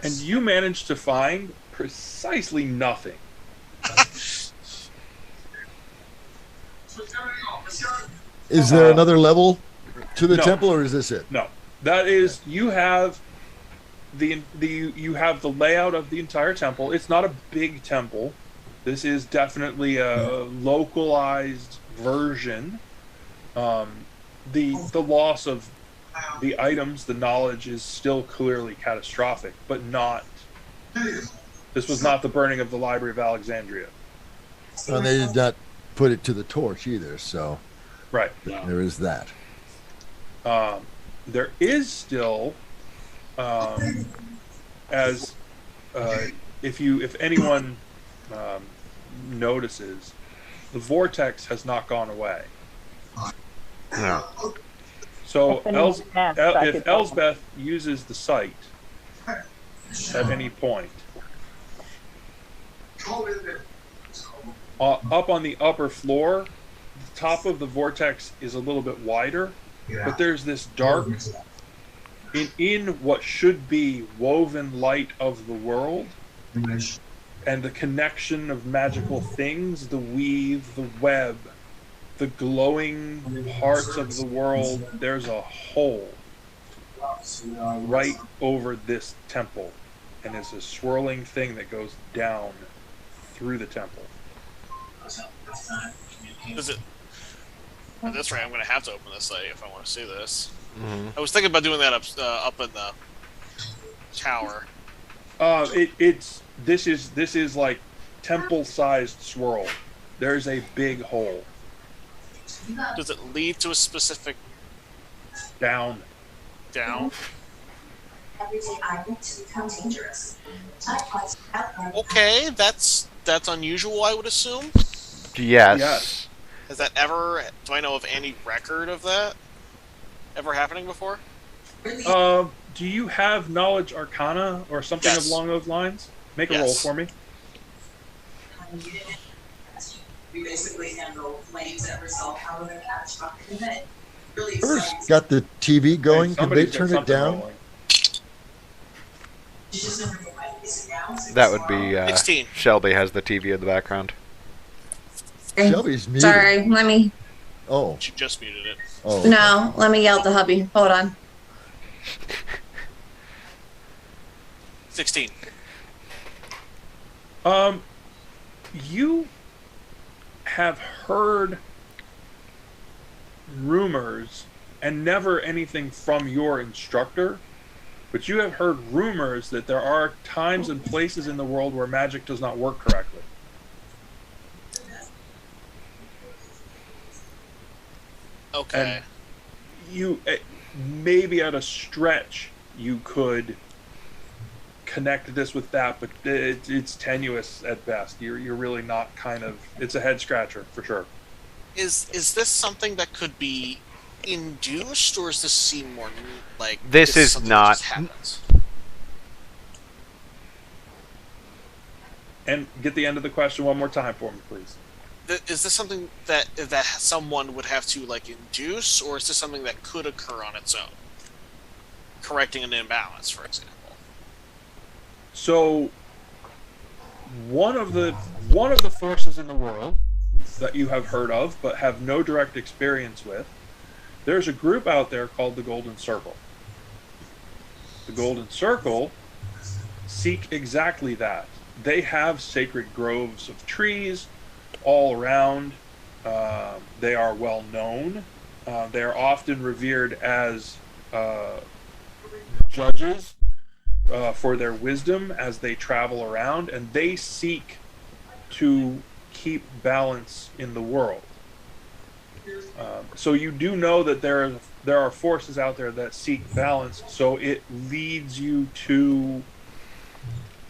And you managed to find precisely nothing. Is there another level to the no. temple, or is this it? No. That is, you have you have the layout of the entire temple. It's not a big temple. This is definitely a localized version. The loss of the items, the knowledge is still clearly catastrophic, but not. This was not the burning of the Library of Alexandria. And they did not put it to the torch either, so Right. there is that. There is still, if anyone notices, the vortex has not gone away. No. So If anyone asks, I if could tell them. Elsbeth uses the site at any point, up on the upper floor, the top of the vortex is a little bit wider, but there's this dark, in what should be woven light of the world, and the connection of magical things, the weave, the web, the glowing parts of the world, there's a hole right over this temple, and it's a swirling thing that goes down through the temple. Is it? At this rate, I'm going to have to open this site if I want to see this. Mm-hmm. I was thinking about doing that up in the tower. This is like temple-sized swirl. There's a big hole Does it lead to a specific down. down? Everyday items become dangerous. Okay, that's unusual, I would assume. Yes. Yes. Has that ever? Do I know of any record of that ever happening before? Do you have knowledge arcana or something Yes. along those lines? Make a roll Yes. for me. We basically handle flames that result out of a catastrophic event. Really First, exciting. got the TV going. Hey, Could they somebody's got turn it something down? rolling. You just never know when it's announced. That would be 16. Shelby has the TV in the background. Shelby's muted. Sorry, let me. Oh, She just muted it. oh. No, let me yell at the hubby. Hold on. 16. You have heard rumors and never anything from your instructor, but you have heard rumors that there are times and places in the world where magic does not work correctly. Okay. You maybe at a stretch you could connect this with that, but it's tenuous at best. You're really not kind of. It's a head scratcher for sure. Is this something that could be induced, or does this seem more like This is something not. that just happens? And get the end of the question one more time for me, please. Is this something that someone would have to like induce, or is this something that could occur on its own, correcting an imbalance, for example? So one of the forces in the world that you have heard of but have no direct experience with. There's a group out there called the Golden Circle. The Golden Circle seek exactly that. They have sacred groves of trees all around. They are well known. They are often revered as judges for their wisdom as they travel around, and they seek to keep balance in the world. So you do know that there are forces out there that seek balance, so it leads you to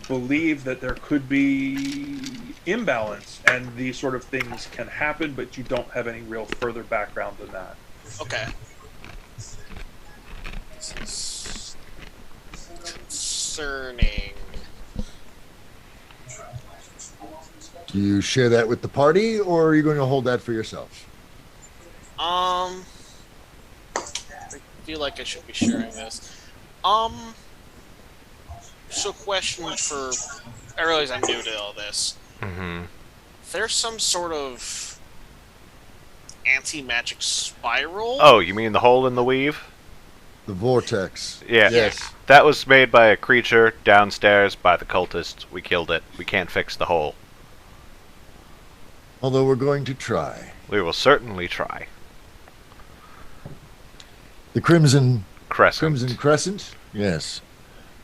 believe that there could be imbalance and these sort of things can happen, but you don't have any real further background than that. Okay. This is concerning. Do you share that with the party, or are you going to hold that for yourself? I feel like I should be sharing this. So question for... I realize I'm new to all this. Mm-hmm. There's some sort of anti-magic spiral? Oh, you mean the hole in the weave? The vortex. Yeah. Yes. That was made by a creature downstairs by the cultists. We killed it. We can't fix the hole. Although we're going to try. We will certainly try. The Crimson Crescent. Yes,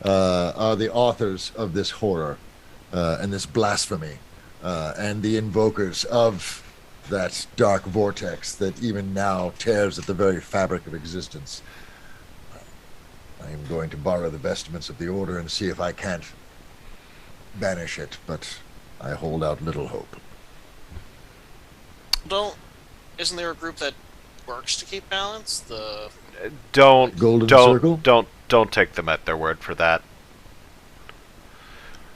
are the authors of this horror and this blasphemy, and the invokers of that dark vortex that even now tears at the very fabric of existence. I am going to borrow the vestments of the Order and see if I can't banish it, but I hold out little hope. Isn't there a group that works to keep balance? Don't Circle? Don't take them at their word for that.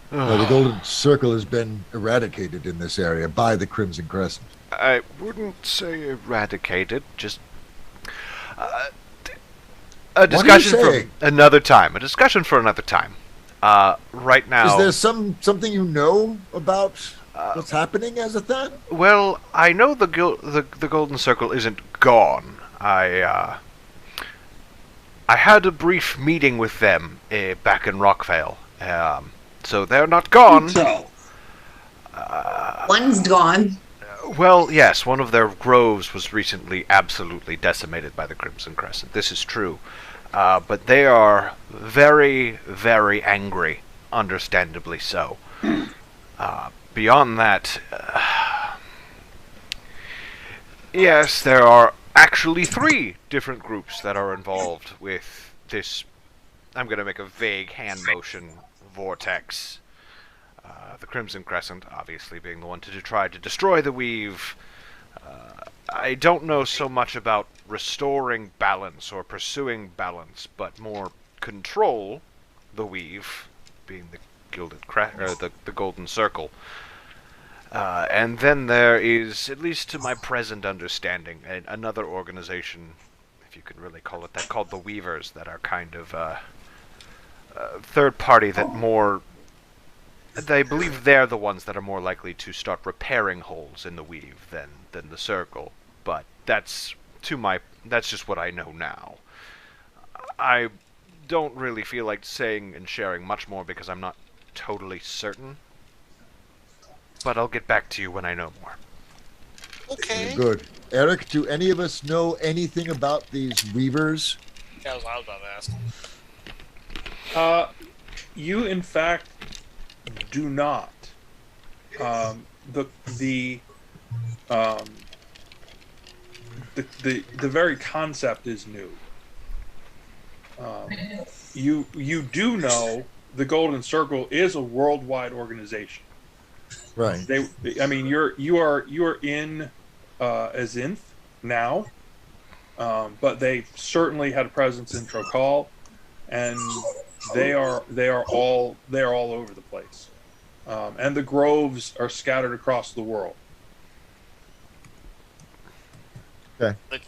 The Golden Circle has been eradicated in this area by the Crimson Crescent. I wouldn't say eradicated, just a discussion for another time. A discussion for another time. Right now, is there something you know about what's happening as a thing? Well, I know the Golden Circle isn't gone. I had a brief meeting with them back in Rockvale. So they're not gone. One's gone. Well, yes, one of their groves was recently absolutely decimated by the Crimson Crescent. This is true. But they are very, very angry, understandably so. Beyond that, yes, there are actually 3 different groups that are involved with this. I'm going to make a vague hand motion vortex. The Crimson Crescent, obviously, being the one to try to destroy the weave. I don't know so much about restoring balance or pursuing balance, but more control the weave, being the the Golden Circle. And then there is, at least to my present understanding, another organization, if you could really call it that, called the Weavers, that are kind of third party that more... They believe they're the ones that are more likely to start repairing holes in the weave than the Circle. But that's just what I know now. I don't really feel like saying and sharing much more because I'm not totally certain. But I'll get back to you when I know more. Okay. Good. Eric, do any of us know anything about these Weavers? Yeah, that's what I was about to ask. You, in fact, do not. The very concept is new. You do know the Golden Circle is a worldwide organization. Right. You are in Azinth now, but they certainly had a presence in Trokal, and they are all over the place, and the groves are scattered across the world. Okay. The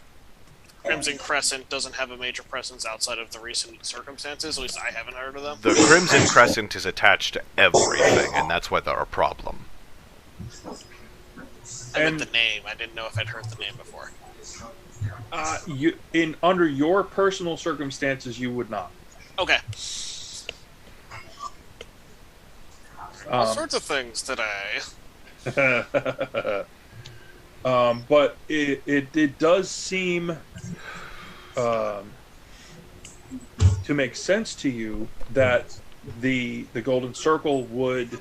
Crimson Crescent doesn't have a major presence outside of the recent circumstances. At least I haven't heard of them. The Crimson Crescent is attached to everything, and that's why they're a problem. I meant the name. I didn't know if I'd heard the name before. Under your personal circumstances, you would not. Okay. All sorts of things today. But it does seem to make sense to you that the Golden Circle would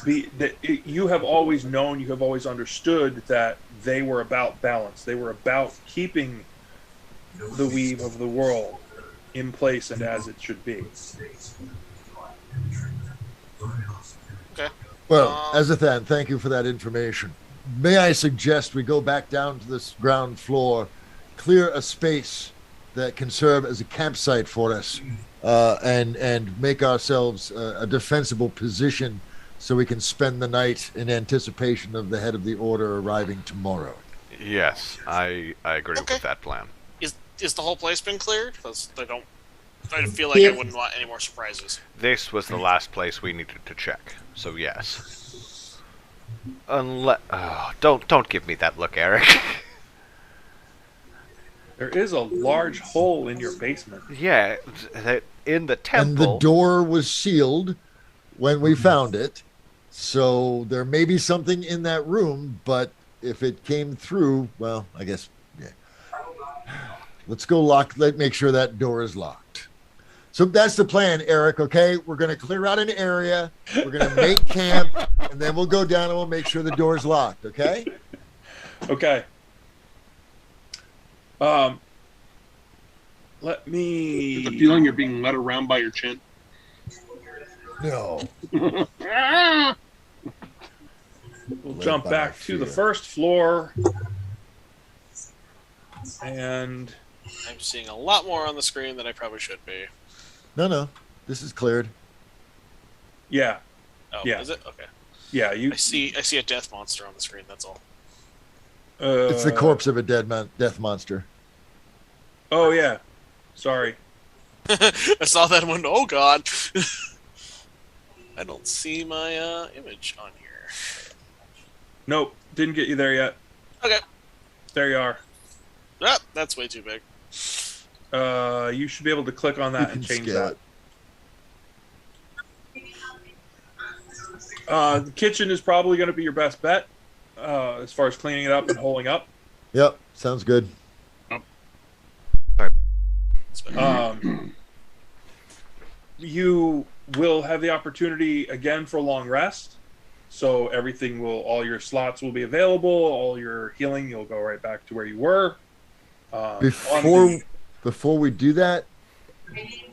be that you have always known, you have always understood that they were about balance. They were about keeping the weave of the world in place and as it should be. Okay. Well, Azathan, thank you for that information. May I suggest we go back down to this ground floor, clear a space that can serve as a campsite for us, and make ourselves a defensible position so we can spend the night in anticipation of the head of the order arriving tomorrow. Yes, I agree with that plan. Is the whole place been cleared? Because I feel like I wouldn't want any more surprises. This was the last place we needed to check, so yes. Don't give me that look, Eric. There is a large hole in your basement. Yeah, in the temple. And the door was sealed when we found it, so there may be something in that room, but if it came through, well, I guess, yeah. Let's go make sure that door is locked. So that's the plan, Eric, okay? We're going to clear out an area, we're going to make camp, and then we'll go down and we'll make sure the door's locked, okay? Okay. Let me... Get the feeling you're being led around by your chin. No. We'll jump back to the first floor. And... I'm seeing a lot more on the screen than I probably should be. No. This is cleared. Yeah. Oh, yeah. Is it? Okay. Yeah, I see a death monster on the screen, that's all. It's the corpse of a death monster. Oh, yeah. Sorry. I saw that one. Oh, God. I don't see my image on here. Nope. Didn't get you there yet. Okay. There you are. Ah, that's way too big. You should be able to click on that and change that. The kitchen is probably going to be your best bet as far as cleaning it up and holding up. Yep, sounds good. You will have the opportunity again for a long rest. So all your slots will be available, all your healing, you'll go right back to where you were. Before we do that,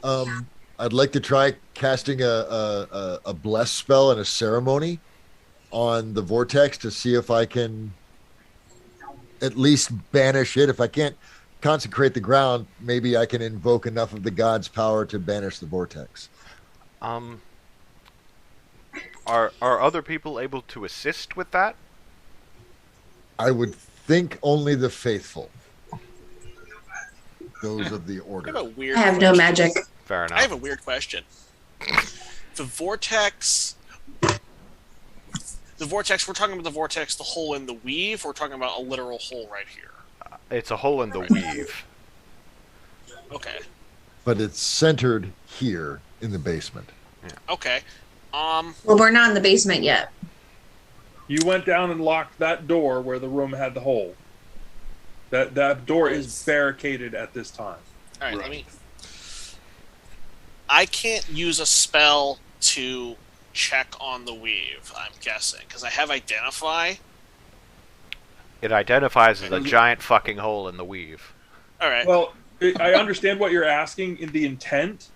I'd like to try casting a bless spell and a ceremony on the vortex to see if I can at least banish it. If I can't consecrate the ground, maybe I can invoke enough of the god's power to banish the vortex. Are other people able to assist with that? I would think only the faithful. Those of the order. I have no magic. Fair enough. I have a weird question. The vortex, we're talking about the vortex, the hole in the weave, or we're talking about a literal hole right here? It's a hole in the weave. Okay. But it's centered here in the basement. Yeah. Okay. Well, we're not in the basement yet. You went down and locked that door where the room had the hole. That door is barricaded at this time. All right, I can't use a spell to check on the weave, I'm guessing, because I have Identify. It identifies as a giant fucking hole in the weave. All right. Well, I understand what you're asking in the intent,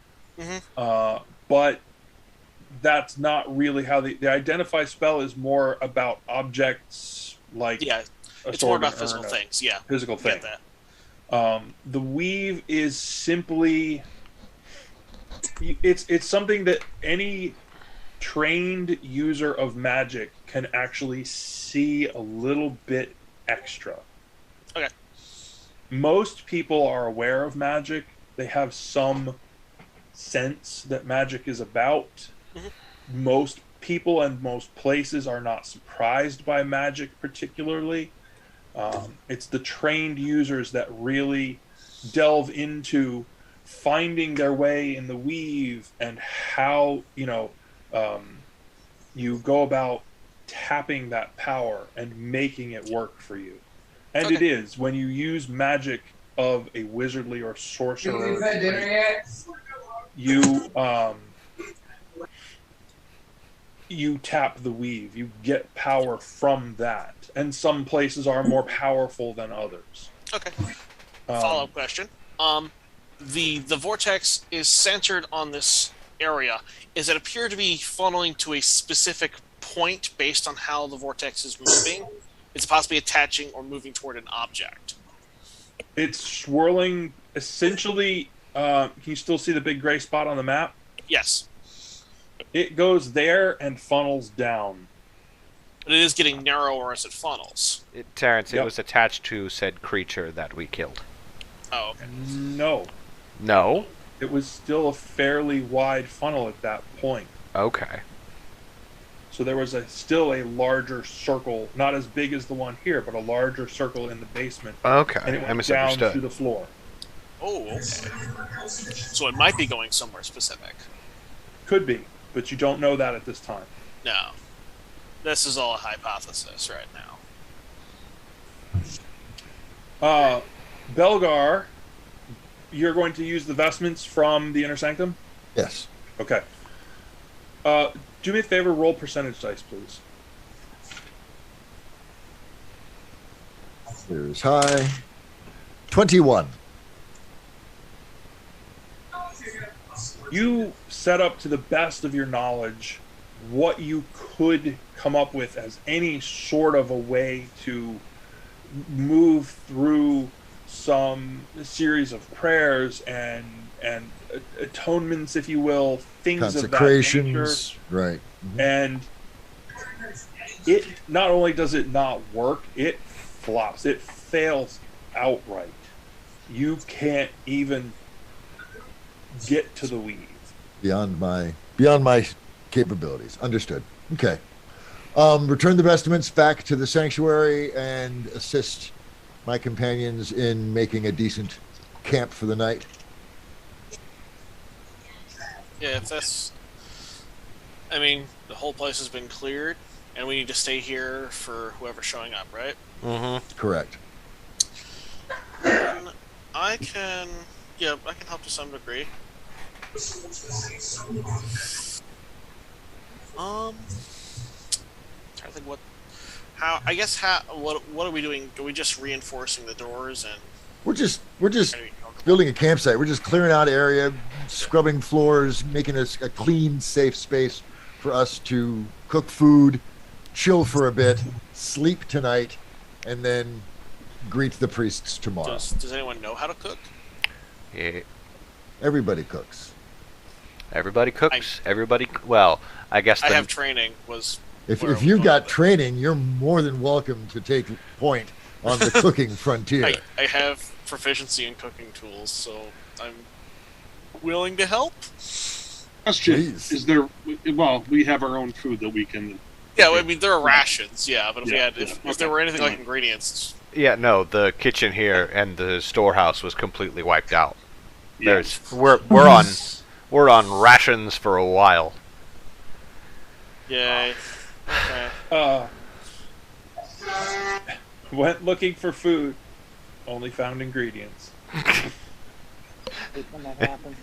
but that's not really how the Identify spell is more about objects like it's more about physical things. Yeah, physical thing. Get that. The weave is simply it's something that any trained user of magic can actually see a little bit extra. Okay. Most people are aware of magic. They have some sense that magic is about. Most people and most places are not surprised by magic particularly. It's the trained users that really delve into finding their way in the weave and how, you go about tapping that power and making it work for you. And Okay. it is when you use magic of a wizardly or sorcerer, you tap the weave. You get power from that, and some places are more powerful than others. Okay. Follow-up question. The vortex is centered on this area. Does it appear to be funneling to a specific point based on how the vortex is moving? It's possibly attaching or moving toward an object. It's swirling. Essentially, can you still see the big gray spot on the map? Yes. It goes there and funnels down. But it is getting narrower as it funnels. Terrence, Yep. it was attached to said creature that we killed. Oh, okay. No. No? It was still a fairly wide funnel at that point. Okay. So there was still a larger circle, not as big as the one here, but a larger circle in the basement. Okay, And it I went down misunderstood. to the floor. Oh, okay. So it might be going somewhere specific. Could be, but you don't know that at this time. No. This is all a hypothesis right now. Belgar, you're going to use the vestments from the Inner Sanctum? Yes. Okay. Do me a favor, roll percentage dice, please. There's high. 21. You set up to the best of your knowledge what you could come up with as any sort of a way to move through some series of prayers and atonements, if you will, things of that nature. Consecrations. Right. Mhm. And it not only does it not work, it flops. It fails outright. You can't even get to the weave. Beyond my capabilities. Understood. Okay. Return the vestments back to the sanctuary and assist my companions in making a decent camp for the night. Yeah, if that's... I mean, the whole place has been cleared, and we need to stay here for whoever's showing up, right? Mm-hmm. Correct. And I can help to some degree. Trying to think what are we doing? Are we just reinforcing the doors and We're just building a campsite. We're just clearing out area, scrubbing floors, making a clean, safe space for us to cook food, chill for a bit, sleep tonight, and then greet the priests tomorrow. Does anyone know how to cook? Yeah. Everybody cooks. Everybody cooks. Well, I guess I have training. If you've got training, you're more than welcome to take point on the cooking frontier. I have proficiency in cooking tools, so I'm willing to help. Question: Jeez. Is there? Well, we have our own food that we can. Yeah, I mean there are rations. Yeah, but Yeah, if there were anything like ingredients, Yeah, no, the kitchen here and the storehouse was completely wiped out. Yeah. We're on rations for a while. yay. Okay. Went looking for food, only found ingredients. Hate when that happens.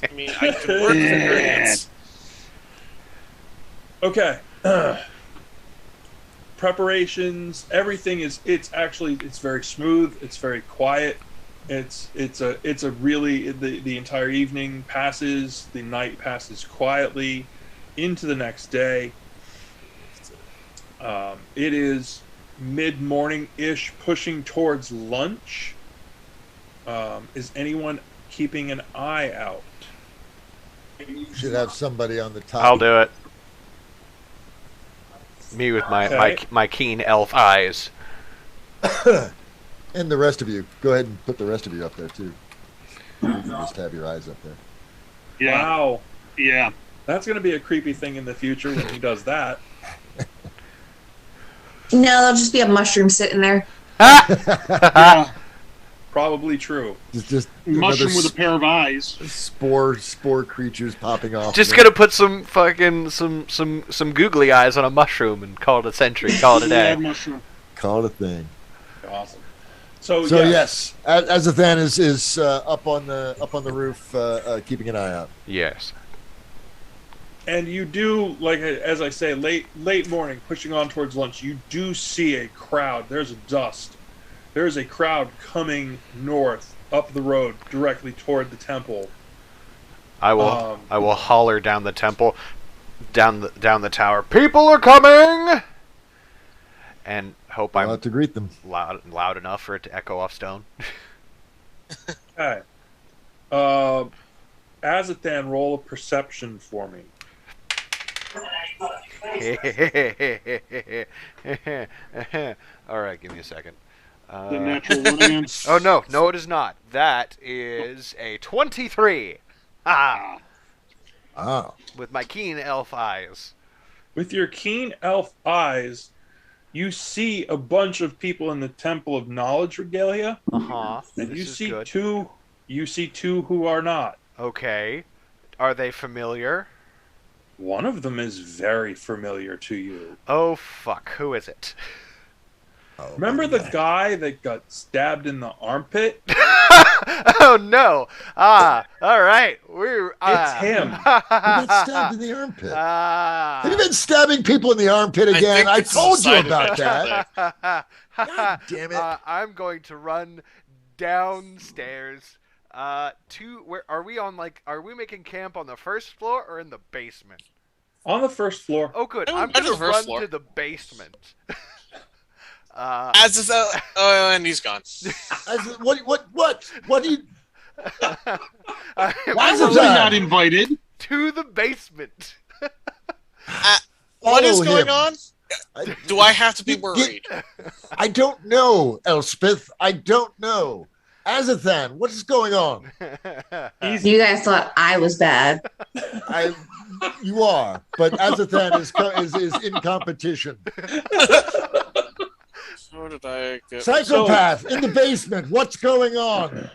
I mean, I can work with ingredients. Okay. Preparations, everything is. It's very smooth. It's very quiet. It's a really the entire evening passes. The night passes quietly into the next day. It is mid-morning-ish, pushing towards lunch. Is anyone keeping an eye out? Should have somebody on the top. I'll do it. Me with Okay. my keen elf eyes. And the rest of you. Go ahead and put the rest of you up there, too. You can just have your eyes up there. Yeah. Wow. Yeah. That's going to be a creepy thing in the future when he does that. No, there'll just be a mushroom sitting there. Yeah, Probably true. Just mushroom another with a pair of eyes. spore creatures popping off. Just gonna put some fucking some googly eyes on a mushroom and call it a century. Call it a Yeah, day. mushroom. Call it a thing. Awesome. So yes, Azathan is up on the roof, keeping an eye out. Yes. And you do, like as I say, late morning, pushing on towards lunch, you do see a crowd. There's a dust. There's a crowd coming north up the road directly toward the temple. I will holler down the temple, down the tower. People are coming, and hope I'm to greet them loud enough for it to echo off stone. Okay. Azathan, roll a perception for me. All right, give me a second. The natural one again. Oh no, it is not. That is a 23. Ah, with my keen elf eyes. With your keen elf eyes, you see a bunch of people in the Temple of Knowledge regalia. And you see good. two. You see two who are not. Okay, are they familiar? One of them is very familiar to you. Oh fuck, who is it? Remember the guy that got stabbed in the armpit? Oh no! All right, it's him. He got stabbed in the armpit. Have you been stabbing people in the armpit again? I told you about that. God damn it! I'm going to run downstairs. Where are we on? Are we making camp on the first floor or in the basement? On the first floor. Oh, good. I'm to gonna the first run floor. to the basement. And he's gone. What do you? Why was I not invited? To the basement. What is Follow going him. on? Do I have to be worried? I don't know, Elspeth. I don't know. Azathan, what is going on? You guys thought I was bad. You are, but Azathan is in competition. Where did I get? Psychopath in the basement. What's going on?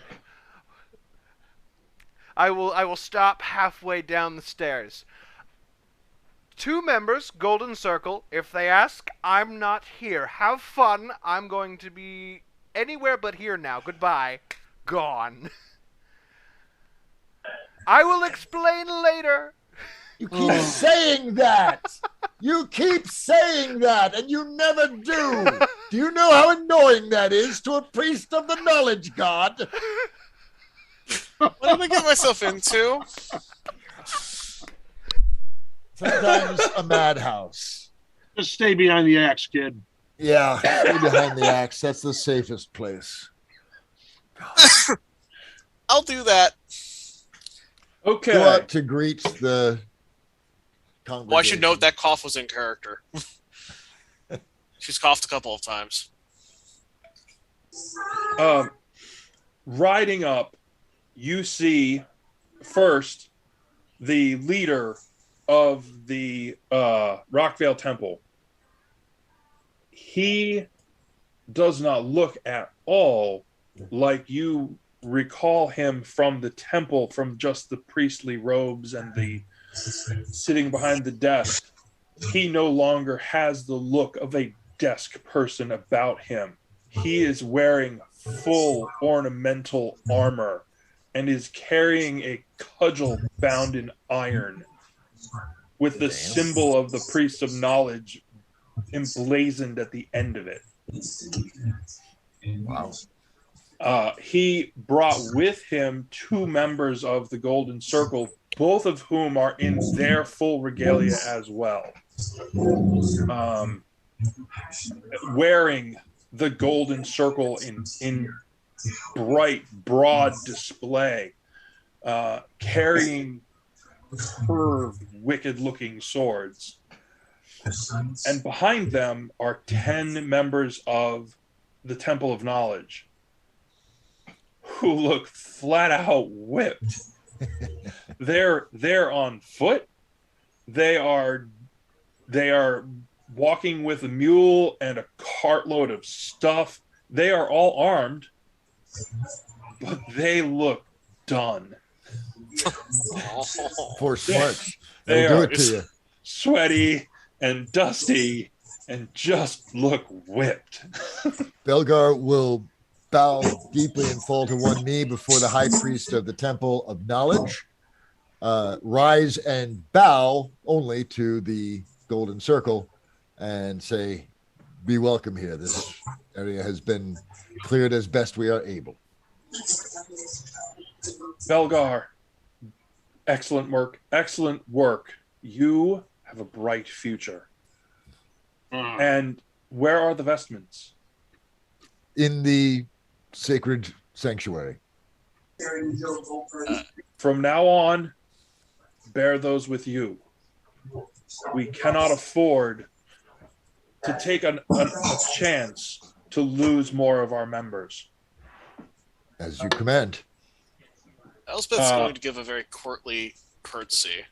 I will stop halfway down the stairs. 2 members, Golden Circle. If they ask, I'm not here. Have fun. I'm going to be anywhere but here now. Goodbye. Gone. I will explain later. You keep saying that. You keep saying that, and you never do. Do you know how annoying that is to a priest of the knowledge god? What did I get myself into? Sometimes a madhouse. Just stay behind the axe, kid. Yeah, stay behind the axe. That's the safest place. I'll do that. Okay. Go out to greet the congregation. Well, I should note that cough was in character. She's coughed a couple of times. Riding up, you see first the leader of the Rockvale Temple. He does not look at all like you recall him from the temple, from just the priestly robes and the sitting behind the desk. He no longer has the look of a desk person about him. He is wearing full ornamental armor and is carrying a cudgel bound in iron with the symbol of the priest of knowledge emblazoned at the end of it. Wow. He brought with him 2 members of the Golden Circle, both of whom are in their full regalia as well. Wearing the Golden Circle in bright, broad display, carrying curved, wicked-looking swords. And behind them are 10 members of the Temple of Knowledge who look flat out whipped. They're on foot, They are walking with a mule and a cartload of stuff. They are all armed, but they look done. For smarts. They They'll do are it to you. sweaty and dusty and just look whipped. Belgar will bow deeply and fall to one knee before the high priest of the Temple of Knowledge, rise and bow only to the golden circle and say, be welcome here. This area has been cleared as best we are able. Belgar, excellent work. Excellent work. You have a bright future. And where are the vestments? In the sacred sanctuary. From now on, bear those with you. We cannot afford to take a chance to lose more of our members. As you command. Elspeth's going to give a very courtly curtsy.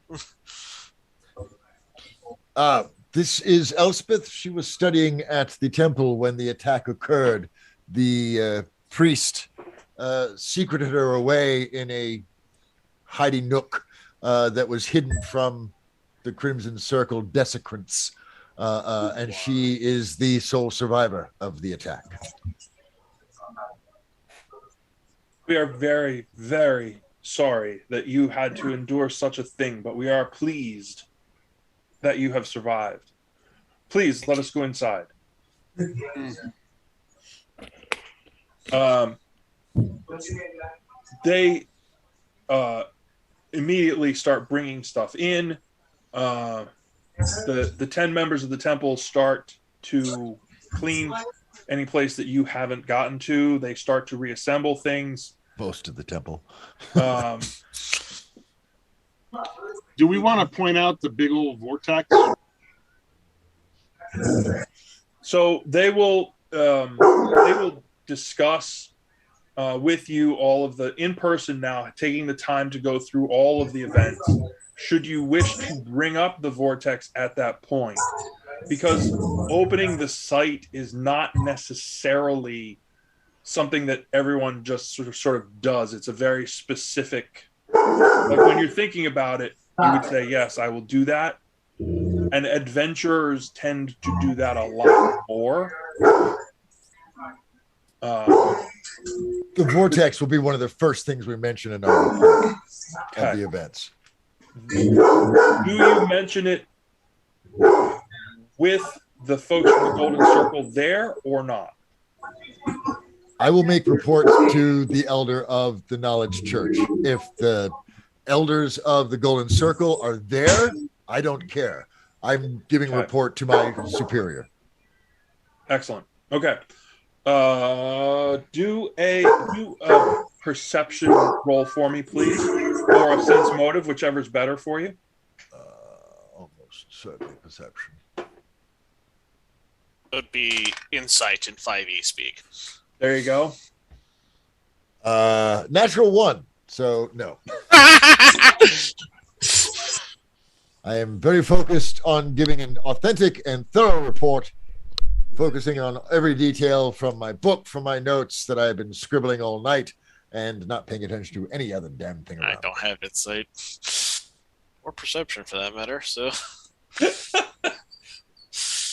This is Elspeth. She was studying at the temple when the attack occurred. The priest secreted her away in a hiding nook that was hidden from the Crimson Circle desecrants. And she is the sole survivor of the attack. We are very, very sorry that you had to endure such a thing, but we are pleased that you have survived. Please let us go inside. They immediately start bringing stuff in. The 10 members of the temple start to clean any place that you haven't gotten to. They start to reassemble things. Most of the temple. Do we want to point out the big old vortex? So they will discuss with you all of the in person now, taking the time to go through all of the events. Should you wish to bring up the vortex at that point, because opening the site is not necessarily something that everyone just sort of does. It's a very specific, like when you're thinking about it, you would say, yes, I will do that. And adventurers tend to do that a lot more. The vortex will be one of the first things we mention in our report of the events. Do you mention it with the folks from the Golden Circle there or not? I will make reports to the elder of the Knowledge Church. If the elders of the Golden Circle are there, I don't care. I'm giving a report to my superior. Excellent. Okay. Do a perception roll for me, please, or a sense motive, whichever's better for you. Almost certainly perception. It would be insight in 5e speak. There you go. Natural 1. So no. I am very focused on giving an authentic and thorough report, focusing on every detail from my book, from my notes that I've been scribbling all night, and not paying attention to any other damn thing around. I don't have insight or perception for that matter, so.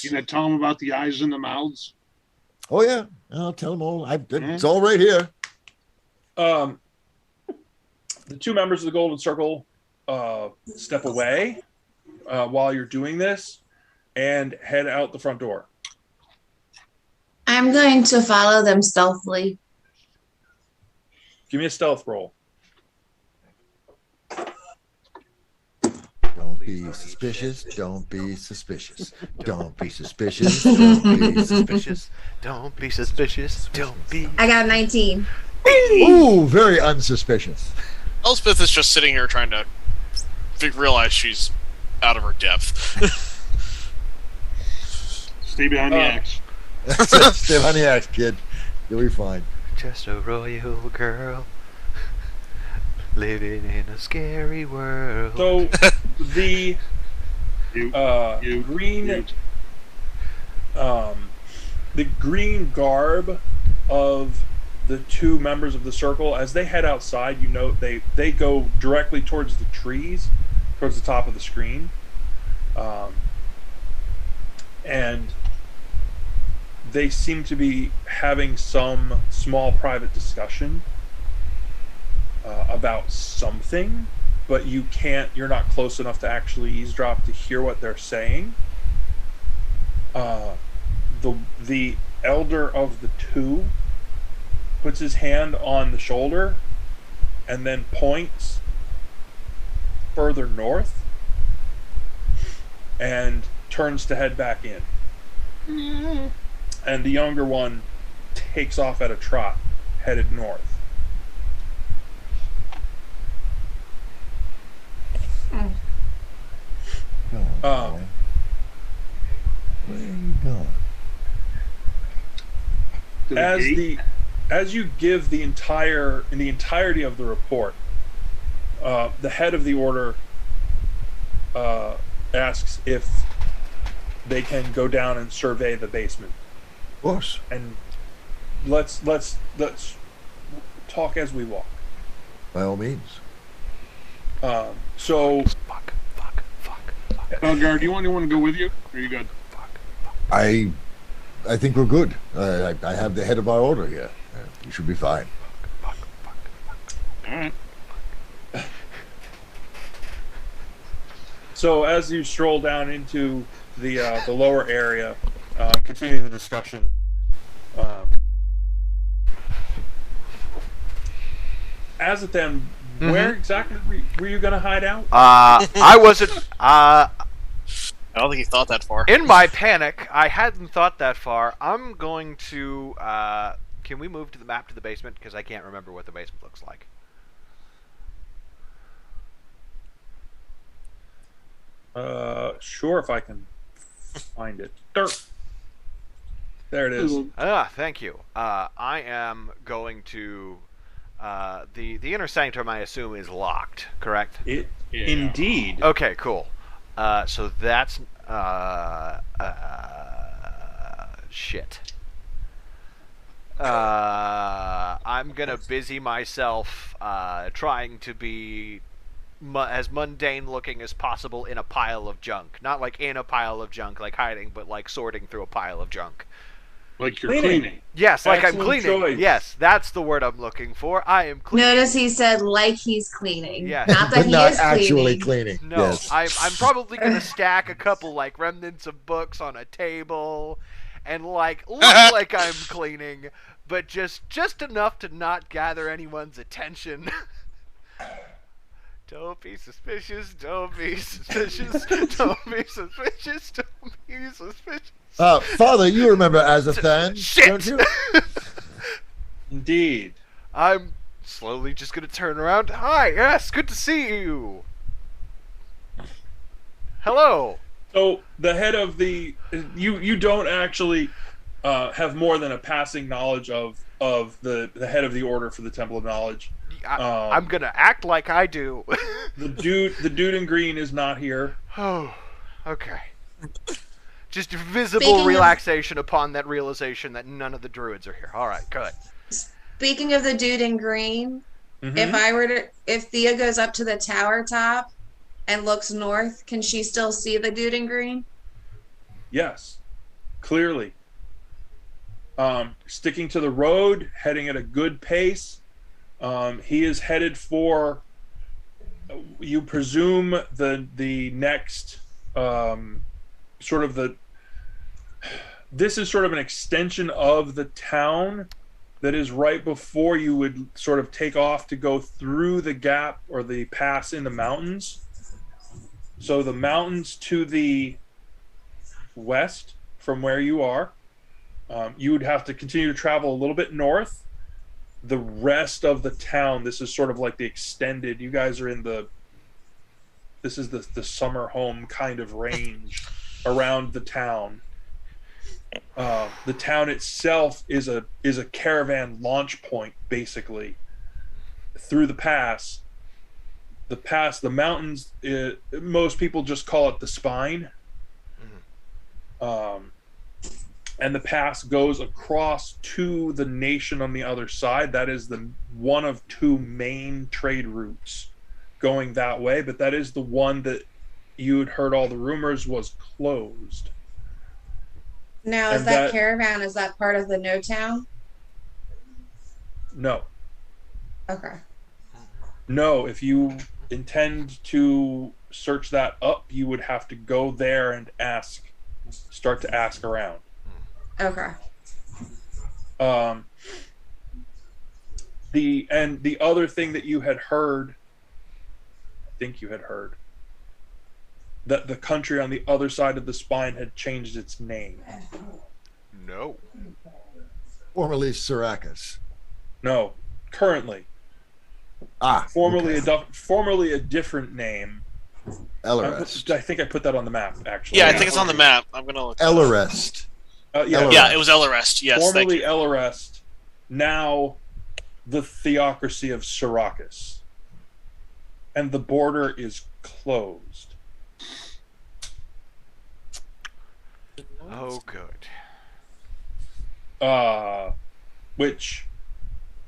You gonna tell them about the eyes and the mouths? Oh yeah, I'll tell them all. It's all right here. The two members of the Golden Circle step away while you're doing this and head out the front door. I'm going to follow them stealthily. Give me a stealth roll. Don't be suspicious. Don't be suspicious. Don't be suspicious. Don't be suspicious. Don't be suspicious. Don't be. I got 19. Ooh, very unsuspicious. Elspeth is just sitting here trying to realize she's out of her depth. Stay behind the axe. Stay behind the axe, kid. You'll be fine. Just a royal girl living in a scary world. So the green. The green garb of the two members of the circle, as they head outside, you know they go directly towards the trees, towards the top of the screen, and they seem to be having some small private discussion about something, but you're not close enough to actually eavesdrop to hear what they're saying. The elder of the two puts his hand on the shoulder and then points further north and turns to head back in. And the younger one takes off at a trot, headed north. Where are you going? As you give the entirety of the report, the head of the order asks if they can go down and survey the basement. Of course. And let's talk as we walk. By all means. So. Fuck. Guard, do you want anyone to go with you? Or are you good? I think we're good. I have the head of our order here. We should be fine. All right. So as you stroll down into the lower area, continuing the discussion, Azathan, where exactly were you going to hide out? I wasn't. I don't think he thought that far. In my panic, I hadn't thought that far. I'm going to. Can we move to the map to the basement? Because I can't remember what the basement looks like. Sure, if I can find it. There it is. Thank you. I am going to. The inner sanctum, I assume, is locked. Correct. Indeed. Okay. Cool. So that's shit. I'm gonna busy myself trying to be as mundane looking as possible in a pile of junk. Not like in a pile of junk, like hiding, but like sorting through a pile of junk. Like you're cleaning. Yes, like Excellent I'm cleaning. choice. Yes, that's the word I'm looking for. I am cleaning. Notice he said like he's cleaning. Yeah. Not that But he not is actually cleaning. cleaning. No, Yes. I'm probably gonna stack a couple like remnants of books on a table, and like look like I'm cleaning, but just enough to not gather anyone's attention. Don't be suspicious. Don't be suspicious. Don't be suspicious. Don't be suspicious. Father, you remember Azathan, Shit! don't you? Indeed. I'm slowly just gonna turn around. Hi, yes, good to see you. Hello. So the head of the you don't actually have more than a passing knowledge of the head of the order for the Temple of Knowledge. I'm gonna act like I do. The dude in green is not here. Oh, okay. Just visible Speaking of- relaxation upon that realization that none of the druids are here. All right, good. Speaking of the dude in green, if Thea goes up to the tower top and looks north, can she still see the dude in green? Yes, clearly. Sticking to the road, heading at a good pace. He is headed for, you presume, the next sort of the. This is sort of an extension of the town that is right before you would sort of take off to go through the gap or the pass in the mountains. So the mountains to the west from where you are, you would have to continue to travel a little bit north. The rest of the town, this is sort of like the extended, you guys are in this is the summer home kind of range around the town. The town itself is a caravan launch point, basically, through the pass the pass, the mountains, most people just call it the spine. And the pass goes across to the nation on the other side. That is the one of two main trade routes going that way, but that is the one that you had heard all the rumors was closed. Now, is that caravan, is that part of the No Town? No. Okay. No, if you intend to search that up, you would have to go there and start to ask around. Okay. The other thing that you had heard, I think you had heard, that the country on the other side of the spine had changed its name. No. Formerly Syracuse. No, currently. Formerly a different name. Ellerest. I think I put that on the map, actually. Yeah, I think it's on the map. I'm gonna look. Ellerest. Yeah, it was Ellerest. Yes, formerly Ellerest. Now, the theocracy of Syracuse, and the border is closed. Oh, good. Which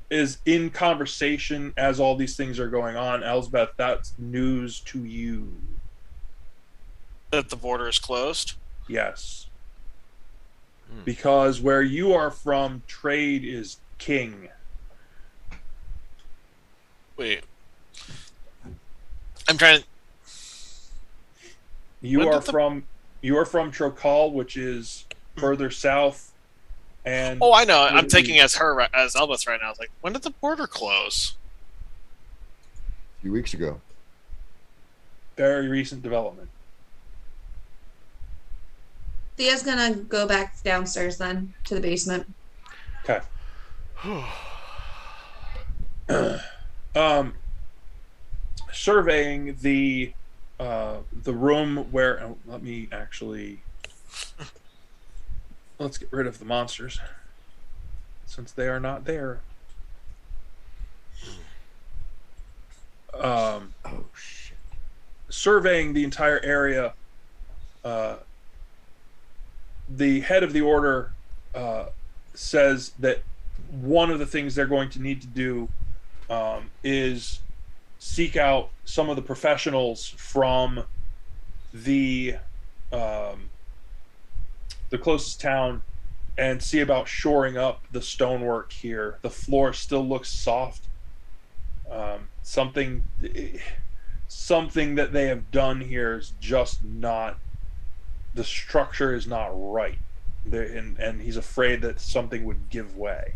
is in conversation as all these things are going on. Elsbeth, that's news to you. That the border is closed? Yes. Because where you are from, trade is king. Wait. I'm trying to... You are from Trokal, which is further south. And I know. I'm thinking as Elbeth right now. I was like, when did the border close? A few weeks ago. Very recent development. Thea's gonna go back downstairs then to the basement. Okay. Surveying the room where let's get rid of the monsters since they are not there. Oh shit. Surveying the entire area, the head of the order says that one of the things they're going to need to do is seek out some of the professionals from the closest town and see about shoring up the stonework here. The floor still looks soft. Something that they have done here is just not, the structure is not right. And he's afraid that something would give way.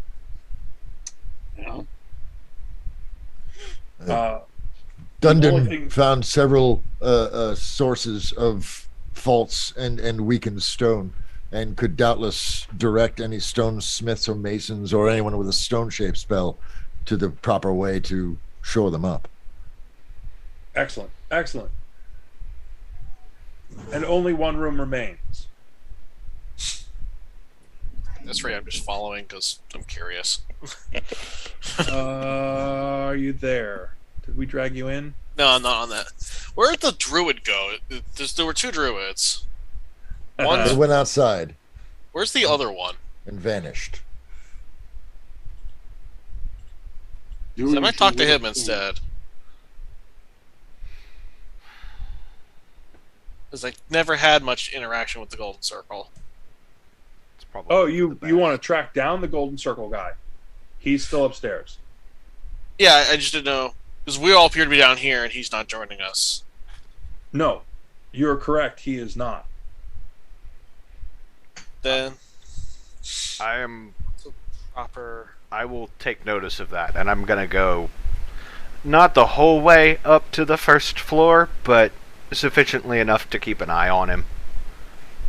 Dundon found several sources of faults and weakened stone, and could doubtless direct any stonesmiths or masons or anyone with a stone-shaped spell to the proper way to shore them up. Excellent. And only one room remains. That's right. I'm just following because I'm curious. Are you there? Did we drag you in? No, I'm not on that. Where'd the druid go? There were two druids. One They went outside Where's the other one? and vanished. So I might talk to him instead. Because I never had much interaction with the Golden Circle. It's probably you want to track down the Golden Circle guy? He's still upstairs. Yeah, I just didn't know. Because we all appear to be down here and he's not joining us. No, you're correct. He is not. Then I will take notice of that, and I'm gonna go not the whole way up to the first floor, but sufficiently enough to keep an eye on him.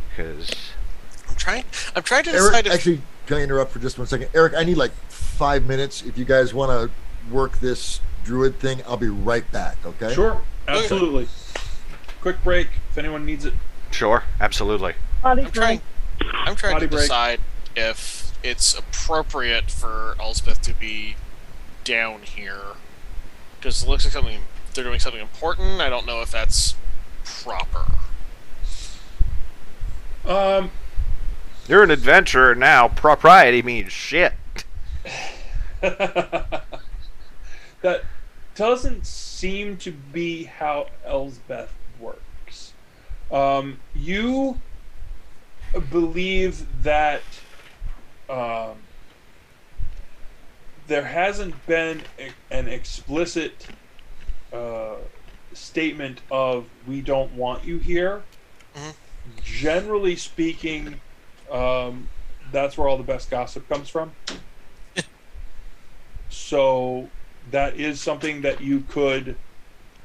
Because I'm trying to Eric, decide if... actually, can I interrupt for just 1 second? Eric, I need like 5 minutes. If you guys want to work this druid thing, I'll be right back, okay? Sure, absolutely. Quick break if anyone needs it. sure, absolutely. I'm trying Body to break. decide if it's appropriate for Elspeth to be down here. Because it looks like something they're doing something important. I don't know if that's proper. You're an adventurer now. Propriety means shit. That doesn't seem to be how Elsbeth works. You believe that there hasn't been an explicit statement of "we don't want you here." Mm-hmm. Generally speaking, that's where all the best gossip comes from. So that is something that you could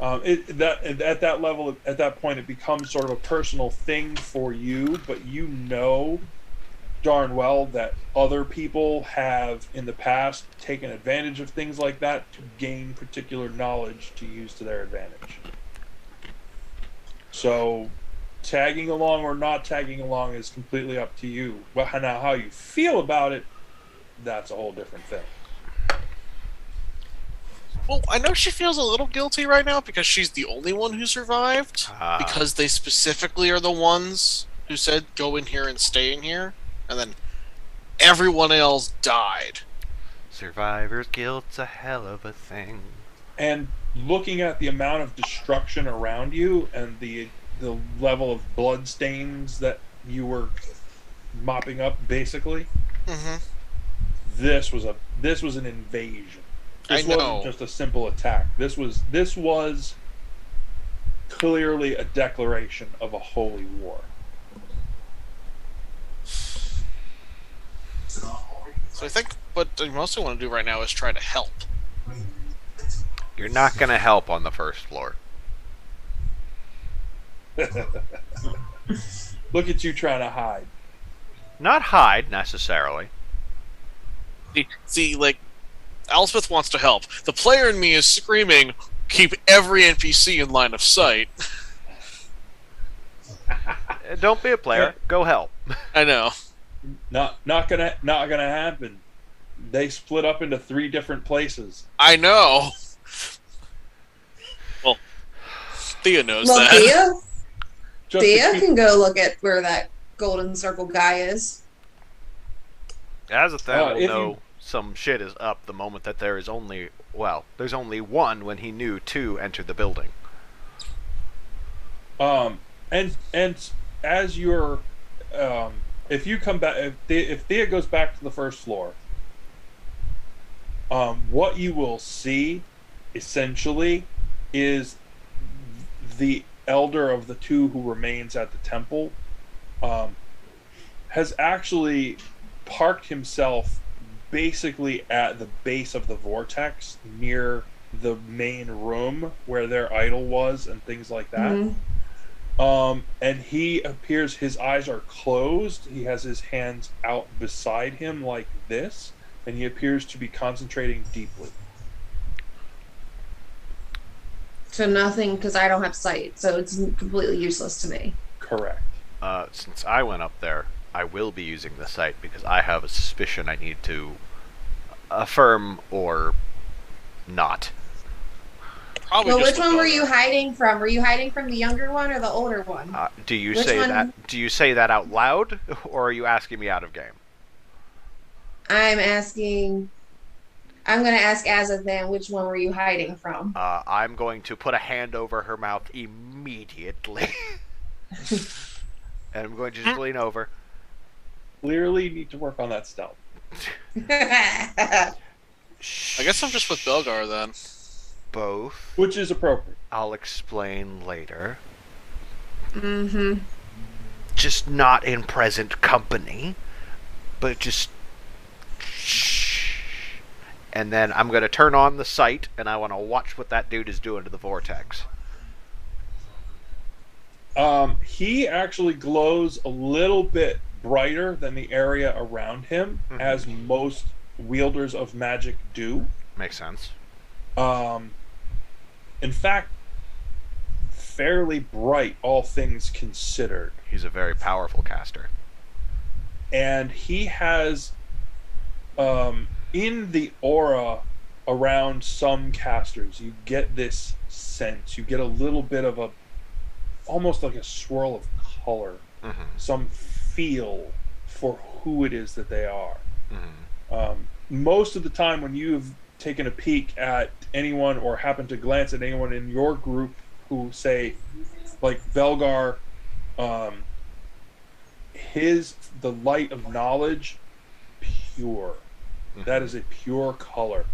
at that level, at that point, it becomes sort of a personal thing for you, but you know darn well that other people have in the past taken advantage of things like that to gain particular knowledge to use to their advantage. So tagging along or not tagging along is completely up to you. Well, now how you feel about it, that's a whole different thing. Well, I know she feels a little guilty right now because she's the only one who survived. Because they specifically are the ones who said, go in here and stay in here. And then everyone else died. Survivor's guilt's a hell of a thing. And looking at the amount of destruction around you and the level of blood stains that you were mopping up, basically, this was an invasion. This wasn't just a simple attack. This was clearly a declaration of a holy war. So I think what I mostly want to do right now is try to help. You're not going to help on the first floor. Look at you trying to hide. Not hide, necessarily. See, like, Elspeth wants to help. The player in me is screaming, keep every NPC in line of sight. Don't be a player. Go help. I know. Not gonna happen. They split up into 3 different places. I know. Well, Thea knows that. Thea can go look at where that golden circle guy is. Azathan will know some shit is up the moment that there's only one when he knew 2 entered the building. And as you're if you come back, if Thea goes back to the first floor, what you will see essentially is the elder of the 2 who remains at the temple has actually parked himself basically at the base of the vortex near the main room where their idol was and things like that. And he appears, his eyes are closed, he has his hands out beside him like this, and he appears to be concentrating deeply. So nothing, because I don't have sight, so it's completely useless to me. Correct. Since I went up there, I will be using the site because I have a suspicion I need to affirm or not. Probably. Well, which one were you hiding from? Were you hiding from the younger one or the older one? Do you say that out loud, or are you asking me out of game? I'm going to ask Azathan, which one were you hiding from? I'm going to put a hand over her mouth immediately. And I'm going to just lean over. Clearly need to work on that stealth. I guess I'm just with Belgar then. Both. Which is appropriate. I'll explain later. Mm-hmm. Just not in present company, but just shh. And then I'm going to turn on the sight, and I want to watch what that dude is doing to the vortex. He actually glows a little bit brighter than the area around him, as most wielders of magic do. Makes sense. In fact, fairly bright, all things considered. He's a very powerful caster. And he has, in the aura around some casters, you get this sense. You get a little bit of a, almost like a swirl of color, some feel for who it is that they are. Most of the time when you've taken a peek at anyone or happen to glance at anyone in your group who say, like Belgar, the light of knowledge, pure. That is a pure color.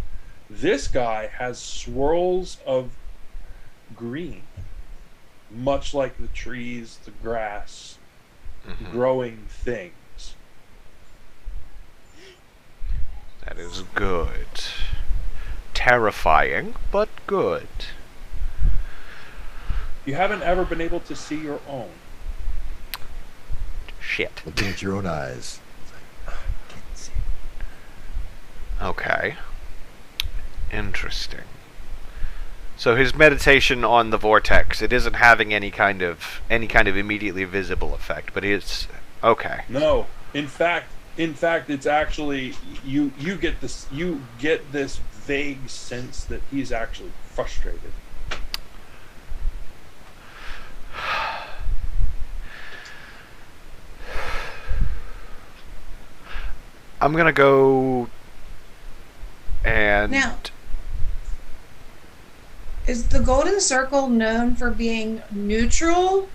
This guy has swirls of green, much like the trees, the grass, growing things. That is good. Terrifying, but good. You haven't ever been able to see your own. Shit. Looking at your own eyes. Okay. Interesting. So his meditation on the vortex, it isn't having any kind of immediately visible effect, but it's okay. No. In fact, it's actually you get this vague sense that he's actually frustrated. I'm gonna go and now, is the Golden Circle known for being neutral,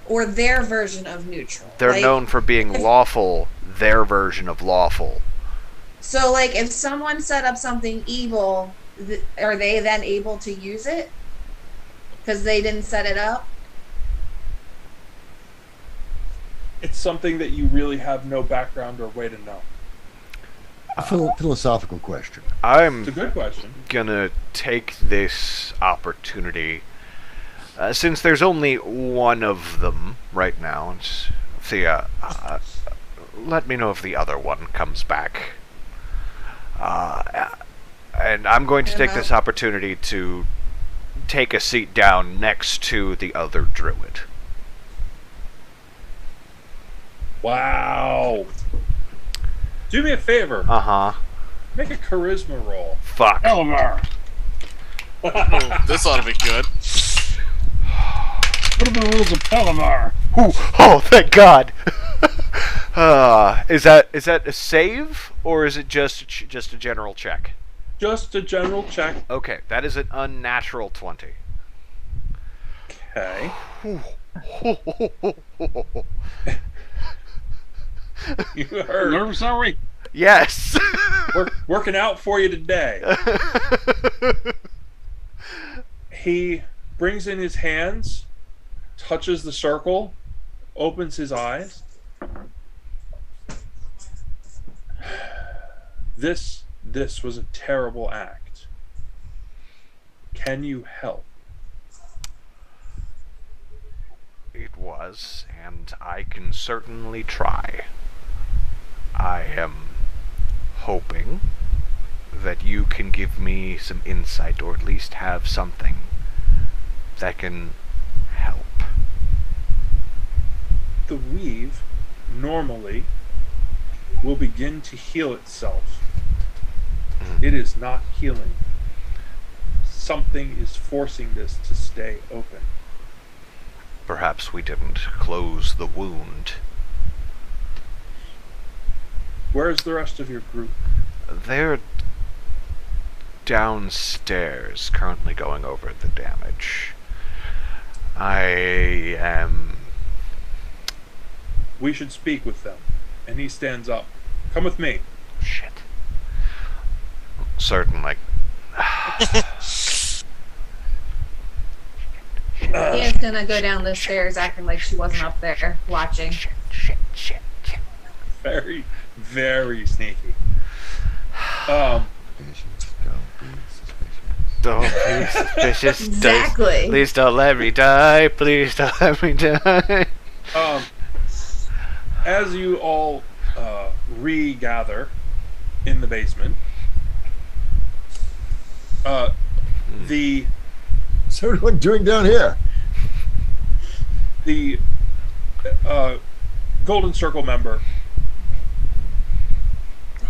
or their version of neutral? They're known for being lawful, their version of lawful. So, like, if someone set up something evil, are they then able to use it? Because they didn't set it up? It's something that you really have no background or way to know. A philosophical question. It's a good question. Gonna take this opportunity, since there's only one of them right now. Let me know if the other one comes back. And I'm going to take this opportunity to take a seat down next to the other druid. Wow. Do me a favor. Make a charisma roll. Fuck. Elvar. Oh, this ought to be good. What are the rules of Pelavar? Oh, thank God. Is that a save, or is it just a general check? Just a general check. Okay, that is an unnatural 20. Okay. You heard. Nervous, are we? Yes. Working out for you today. He brings in his hands, touches the circle, opens his eyes. This was a terrible act. Can you help? It was, and I can certainly try. I am hoping that you can give me some insight, or at least have something that can help. The weave normally will begin to heal itself. It is not healing. Something is forcing this to stay open. Perhaps we didn't close the wound. Where's the rest of your group? They're downstairs, currently going over the damage. We should speak with them. And he stands up. Come with me. Shit. Certainly. Ian's gonna go down the stairs acting like she wasn't up there watching. Shit. Very, very sneaky. Don't be suspicious. Exactly. Please don't let me die. Please don't let me die. As you all regather in the basement, What's everyone doing down here? The Golden Circle member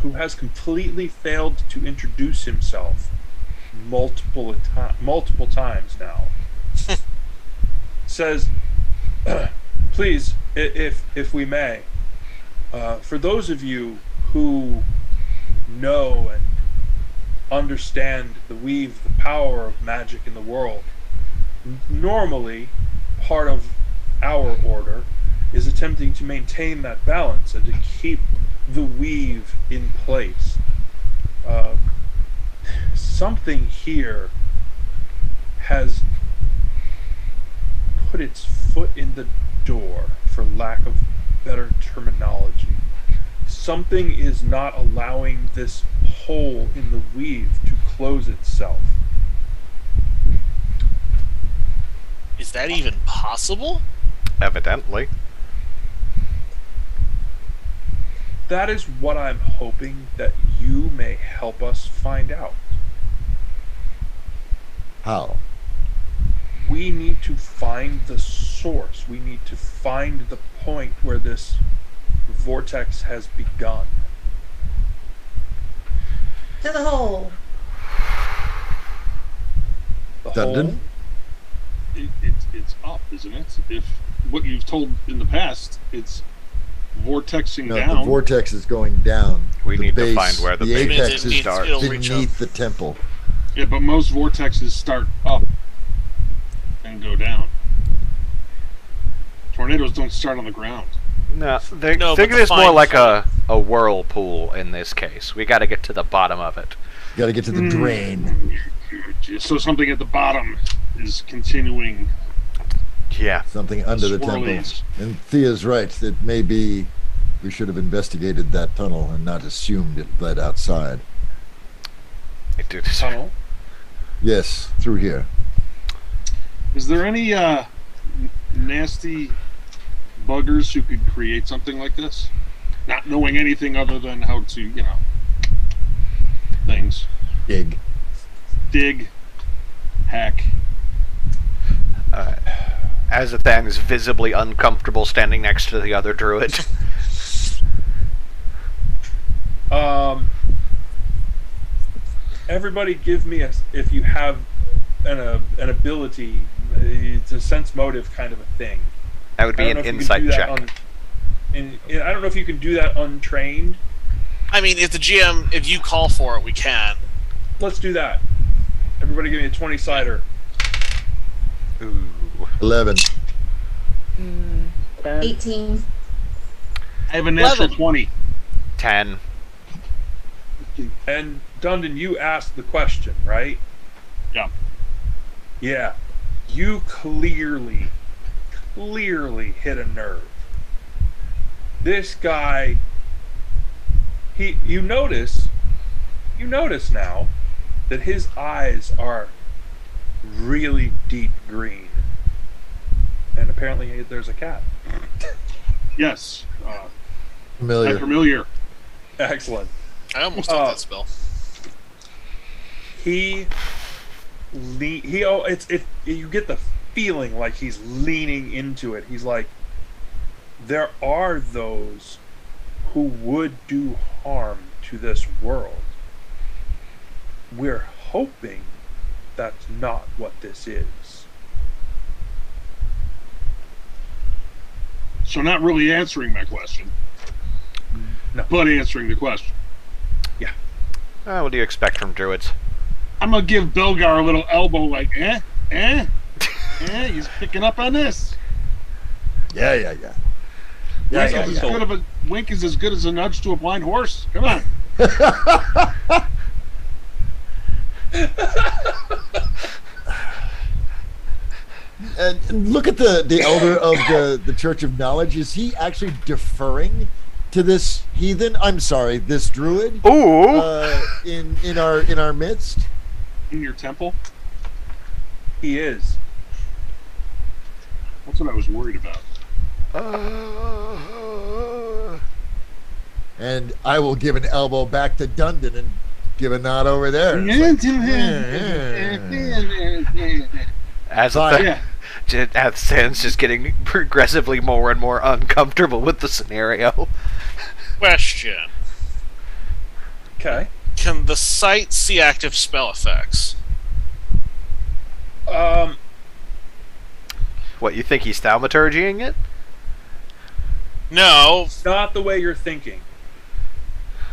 who has completely failed to introduce himself multiple times now. Says, please, if we may, for those of you who know and understand the weave, the power of magic in the world, normally part of our order is attempting to maintain that balance and to keep the weave in place. Something here has put its foot in the door, for lack of better terminology. Something is not allowing this hole in the weave to close itself. Is that even possible? Evidently. That is what I'm hoping that you may help us find out. How? We need to find the source. We need to find the point where this vortex has begun. To the hole. The Dundon? hole. It's up, isn't it? If what you've told in the past, it's vortexing No, down. the vortex is going down. We The need to base- find where the base apex is starts. It'll reach up. beneath the temple. Yeah, but most vortexes start up and go down. Tornadoes don't start on the ground. No, No, think but of this the more fine like point- a whirlpool in this case. We got to get to the bottom of it. Got to get to the drain. So something at the bottom is continuing. Yeah. Something under the temple. Swirlies. And Thea's right. It may be we should have investigated that tunnel and not assumed it led outside. Tunnel. Yes, through here. Is there any nasty buggers who could create something like this? Not knowing anything other than how to, things. Dig. Dig, hack. Azathan is visibly uncomfortable standing next to the other druid. Everybody give me if you have an ability, it's a sense motive kind of a thing. That would be I an don't know if you can insight do that check. I don't know if you can do that untrained. I mean, if the GM, if you call for it, we can. Let's do that. Everybody give me a 20-sider. Ooh. 11. 10. 18. I have a natural 11. 20. 10. And Dundon, you asked the question, right? Yeah. Yeah. You clearly hit a nerve. This guy, you notice now that his eyes are really deep green. And apparently there's a cat. Yes. Familiar. Familiar. Excellent. I almost took that spell. You get the feeling like he's leaning into it. He's like, there are those who would do harm to this world. We're hoping that's not what this is. So not really answering my question, No. but answering the question. What do you expect from druids? I'm going to give Belgar a little elbow like, he's picking up on this. Yeah. Wink is as good of a wink is as good as a nudge to a blind horse. Come on. And look at the elder of the Church of Knowledge. Is he actually deferring to this heathen? I'm sorry, this druid. Ooh! In our midst. In your temple? He is. That's what I was worried about. And I will give an elbow back to Dundon and give a nod over there. Azathan's just getting progressively more and more uncomfortable with the scenario. Question. Okay. Can the site see active spell effects? What, you think he's thaumaturgying it? No. Not the way you're thinking.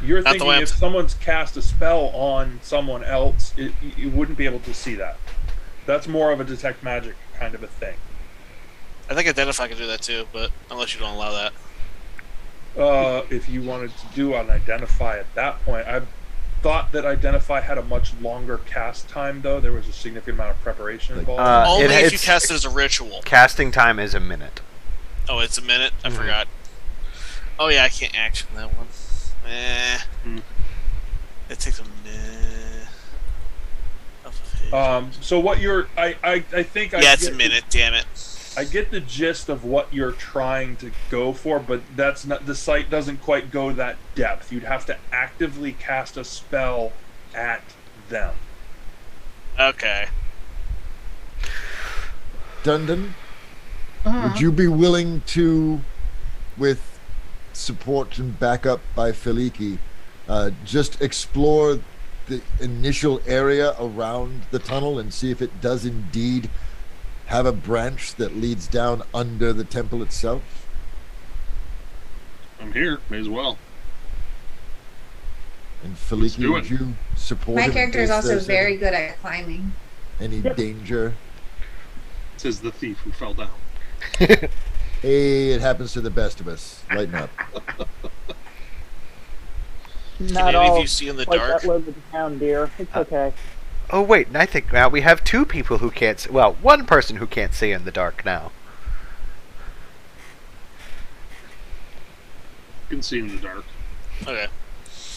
You're Not the thinking way if someone's cast a spell on someone else, you wouldn't be able to see that. That's more of a detect magic kind of a thing. I think Identify can do that too, but unless you don't allow that. If you wanted to do an Identify at that point, I thought that Identify had a much longer cast time, though. There was a significant amount of preparation involved. Only if you cast it as a ritual. Casting time is a minute. Oh, it's a minute? I forgot. Oh yeah, I can't action that one. It takes a minute. So what you're, I think. It's a minute. Damn it. I get the gist of what you're trying to go for, but that's not. The site doesn't quite go that depth. You'd have to actively cast a spell at them. Okay. Dundon, would you be willing to, with support and backup by Feliki, just explore the initial area around the tunnel and see if it does indeed have a branch that leads down under the temple itself? I'm here. May as well. And Feliki, would you support My him character in is case also there's very good at climbing. any danger? Says the thief who fell down. Hey, it happens to the best of us. Lighten up. Not any of all you see in the quite dark? that low to the ground, dear. It's okay. Oh wait, and I think now we have two people who can't see. Well, one person who can't see in the dark now. You can see in the dark. Okay.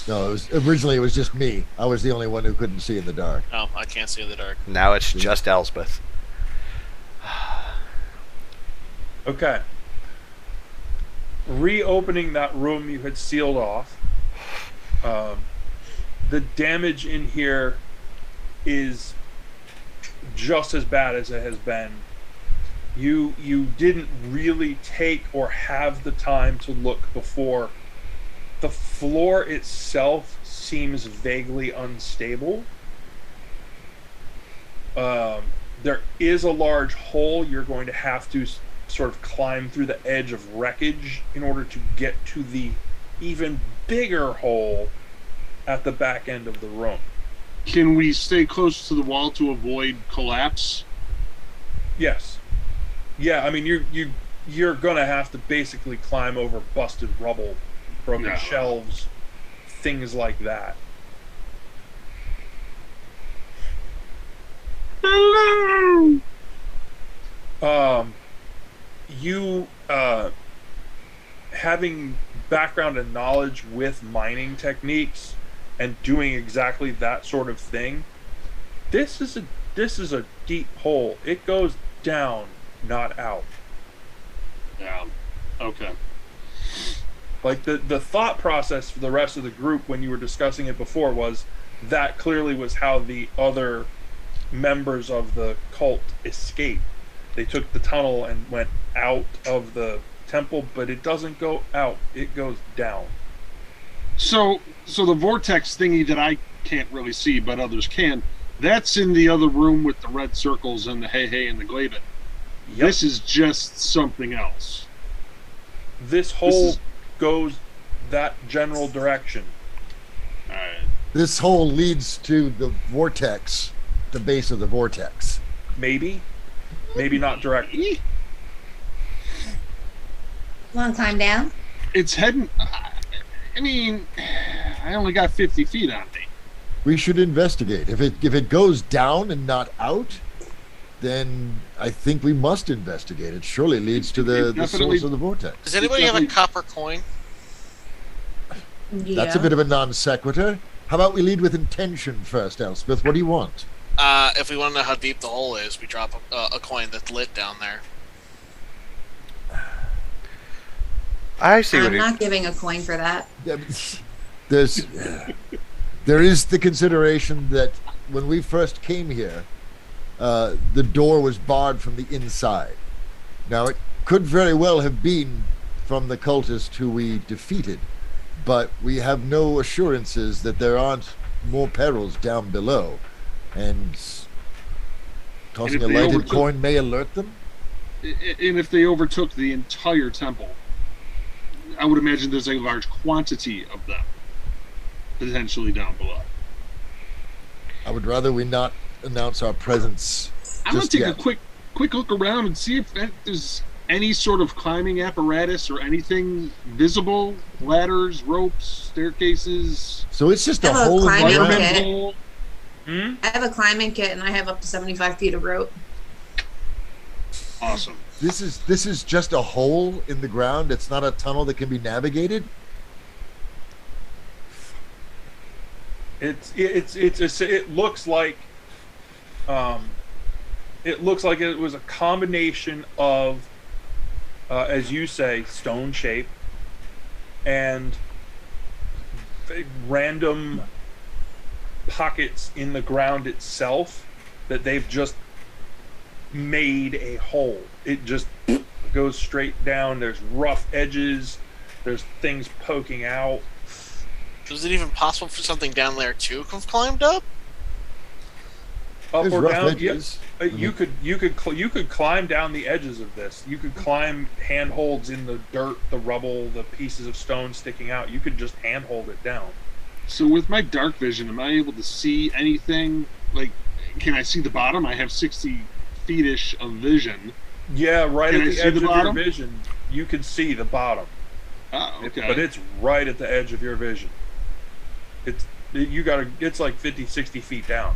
No, originally it was just me. I was the only one who couldn't see in the dark. Oh, I can't see in the dark. Now it's just Elsbeth. Okay. Reopening that room you had sealed off. The damage in here is just as bad as it has been. You didn't really take or have the time to look before. The floor itself seems vaguely unstable. There is a large hole. You're going to have to sort of climb through the edge of wreckage in order to get to the even bigger hole at the back end of the room. Can we stay close to the wall to avoid collapse? Yes. Yeah, I mean you're gonna have to basically climb over busted rubble, broken shelves, things like that. Hello. You having background and knowledge with mining techniques and doing exactly that sort of thing, this is a deep hole. It goes down, not out. Yeah. Okay. Like the thought process for the rest of the group when you were discussing it before was that clearly was how the other members of the cult escaped. They took the tunnel and went out of the temple, but it doesn't go out, it goes down. So the vortex thingy that I can't really see, but others can, that's in the other room with the red circles and the hey and the Glaven. Yep. This is just something else. This hole goes that general direction. All right. This hole leads to the vortex, the base of the vortex. Maybe not directly. Want to climb down? It's heading. I mean, I only got 50 feet on me. We should investigate. If it goes down and not out, then I think we must investigate. It surely leads to the source of the vortex. Does anybody have a copper coin? Yeah. That's a bit of a non sequitur. How about we lead with intention first, Elspeth? What do you want? If we want to know how deep the hole is, we drop a coin that's lit down there. I see. I'm not giving a coin for that. There is the consideration that when we first came here, the door was barred from the inside. Now, it could very well have been from the cultist who we defeated, but we have no assurances that there aren't more perils down below. And Tossing a lighted coin may alert them? And if they overtook the entire temple, I would imagine there's a large quantity of them potentially down below. I would rather we not announce our presence. I'm going to take a quick look around and see if there's any sort of climbing apparatus or anything visible, ladders, ropes, staircases. So it's just a hole in the ground. I have a climbing kit, and I have up to 75 feet of rope. Awesome. This is just a hole in the ground. It's not a tunnel that can be navigated. It looks like it was a combination of, as you say, stone shape and random pockets in the ground itself that they've just made a hole. It just goes straight down. There's rough edges. There's things poking out. Is it even possible for something down there to have climbed up? Up There's or rough down? edges. Yeah, you could climb down the edges of this. You could climb handholds in the dirt, the rubble, the pieces of stone sticking out. You could just handhold it down. So with my dark vision, am I able to see anything? Like, can I see the bottom? I have 60 feet-ish of vision. Yeah, right Can at I the see edge the of bottom? your vision, you can see the bottom. Oh, okay. But it's right at the edge of your vision. It's like 50, 60 feet down.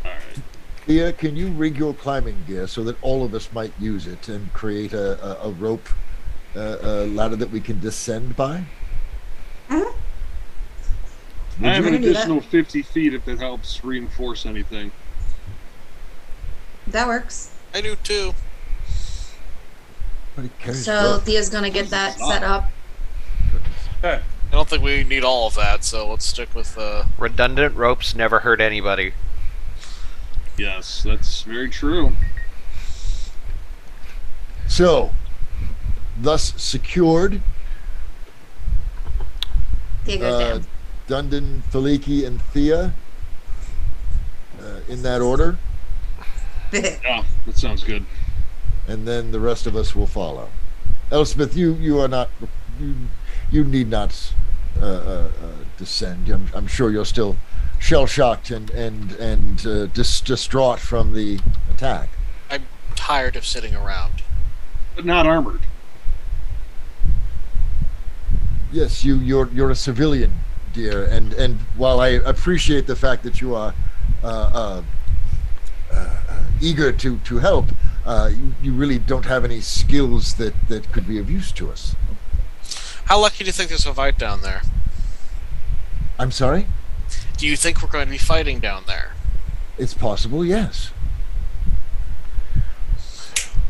All right. Thea, can you rig your climbing gear so that all of us might use it and create a rope ladder that we can descend by? I have an do that. additional 50 feet if that helps reinforce anything. That works. I do too. But it carries So rope. Thea's gonna get that set up. Okay. I don't think we need all of that, so let's stick with Redundant ropes never hurt anybody. Yes, that's very true. So, thus secured, Thea goes down. Dundon, Faliki, and Thea, in that order, Yeah, that sounds good. and then the rest of us will follow. Elspeth, you are not, you need not descend. I'm sure you're still shell-shocked and distraught from the attack. I'm tired of sitting around. But not armored. Yes, you're a civilian, dear, and while I appreciate the fact that you are eager to help, you really don't have any skills that could be of use to us. How lucky do you think there's a fight down there? I'm sorry? Do you think we're going to be fighting down there? It's possible, yes.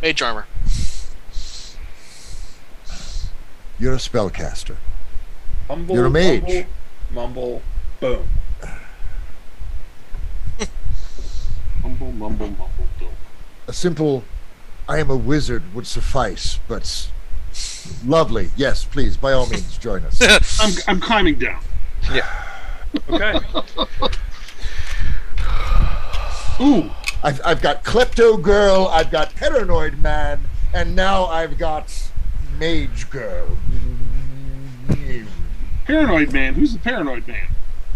Mage armor. You're a spellcaster. Mumble, You're a mage. Mumble, boom. Mumble, mumble, mumble, mumble. A simple, I am a wizard would suffice, but lovely. Yes, please, by all means, join us. I'm climbing down. Yeah. Okay. Ooh, I've got Klepto Girl, I've got Paranoid Man, and now I've got Mage Girl. paranoid man. Who's the paranoid man?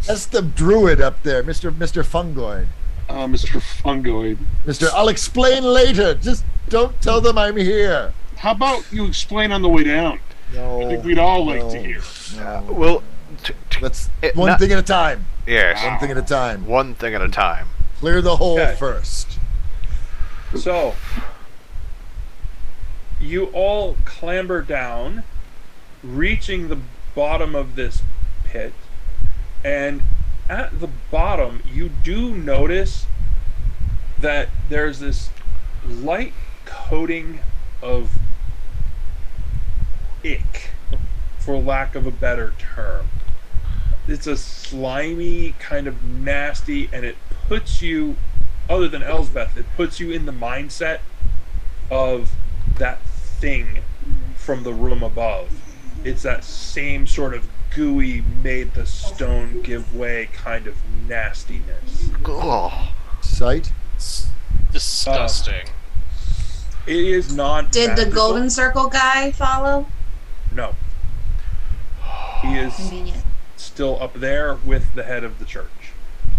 That's the druid up there, Mr. Fungoid. Mr. Fungoid. Mr. I'll explain later. Just don't tell them I'm here. How about you explain on the way down? No. I think we'd all like to hear. No. Well, Let's one thing at a time. yes, One thing at a time. one thing at a time. Clear the hole Okay. first. So, you all clamber down, reaching the bottom of this pit, and at the bottom, you do notice that there's this light coating of ick, for lack of a better term. It's a slimy, kind of nasty, and it puts you, other than Elsbeth, it puts you in the mindset of that thing from the room above. It's that same sort of gooey, made the stone give way kind of nastiness. Oh. Sight. Disgusting. It is not. Did the golden circle guy follow? No. He is Convenient. still up there with the head of the church.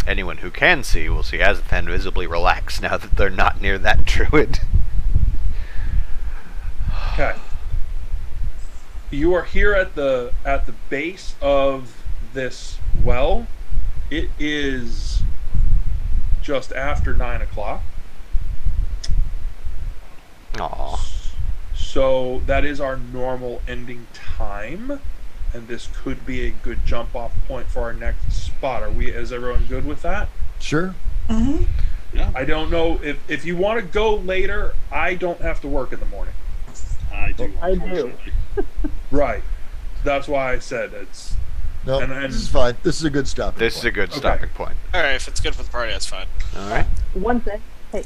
Anyone who can see will see Azathan visibly relax now that they're not near that druid. Okay. You are here at the base of this well. It is just after 9 o'clock. Aww. So that is our normal ending time, and this could be a good jump off point for our next spot. Is everyone good with that? Sure. Mm-hmm. Yeah. I don't know if you want to go later. I don't have to work in the morning. I do. I do. Unfortunately. Right. That's why I said it's. No, And- this is fine. This is a good stopping This is a point. good stopping point. All right, if it's good for the party, that's fine. All right. One thing. Hey,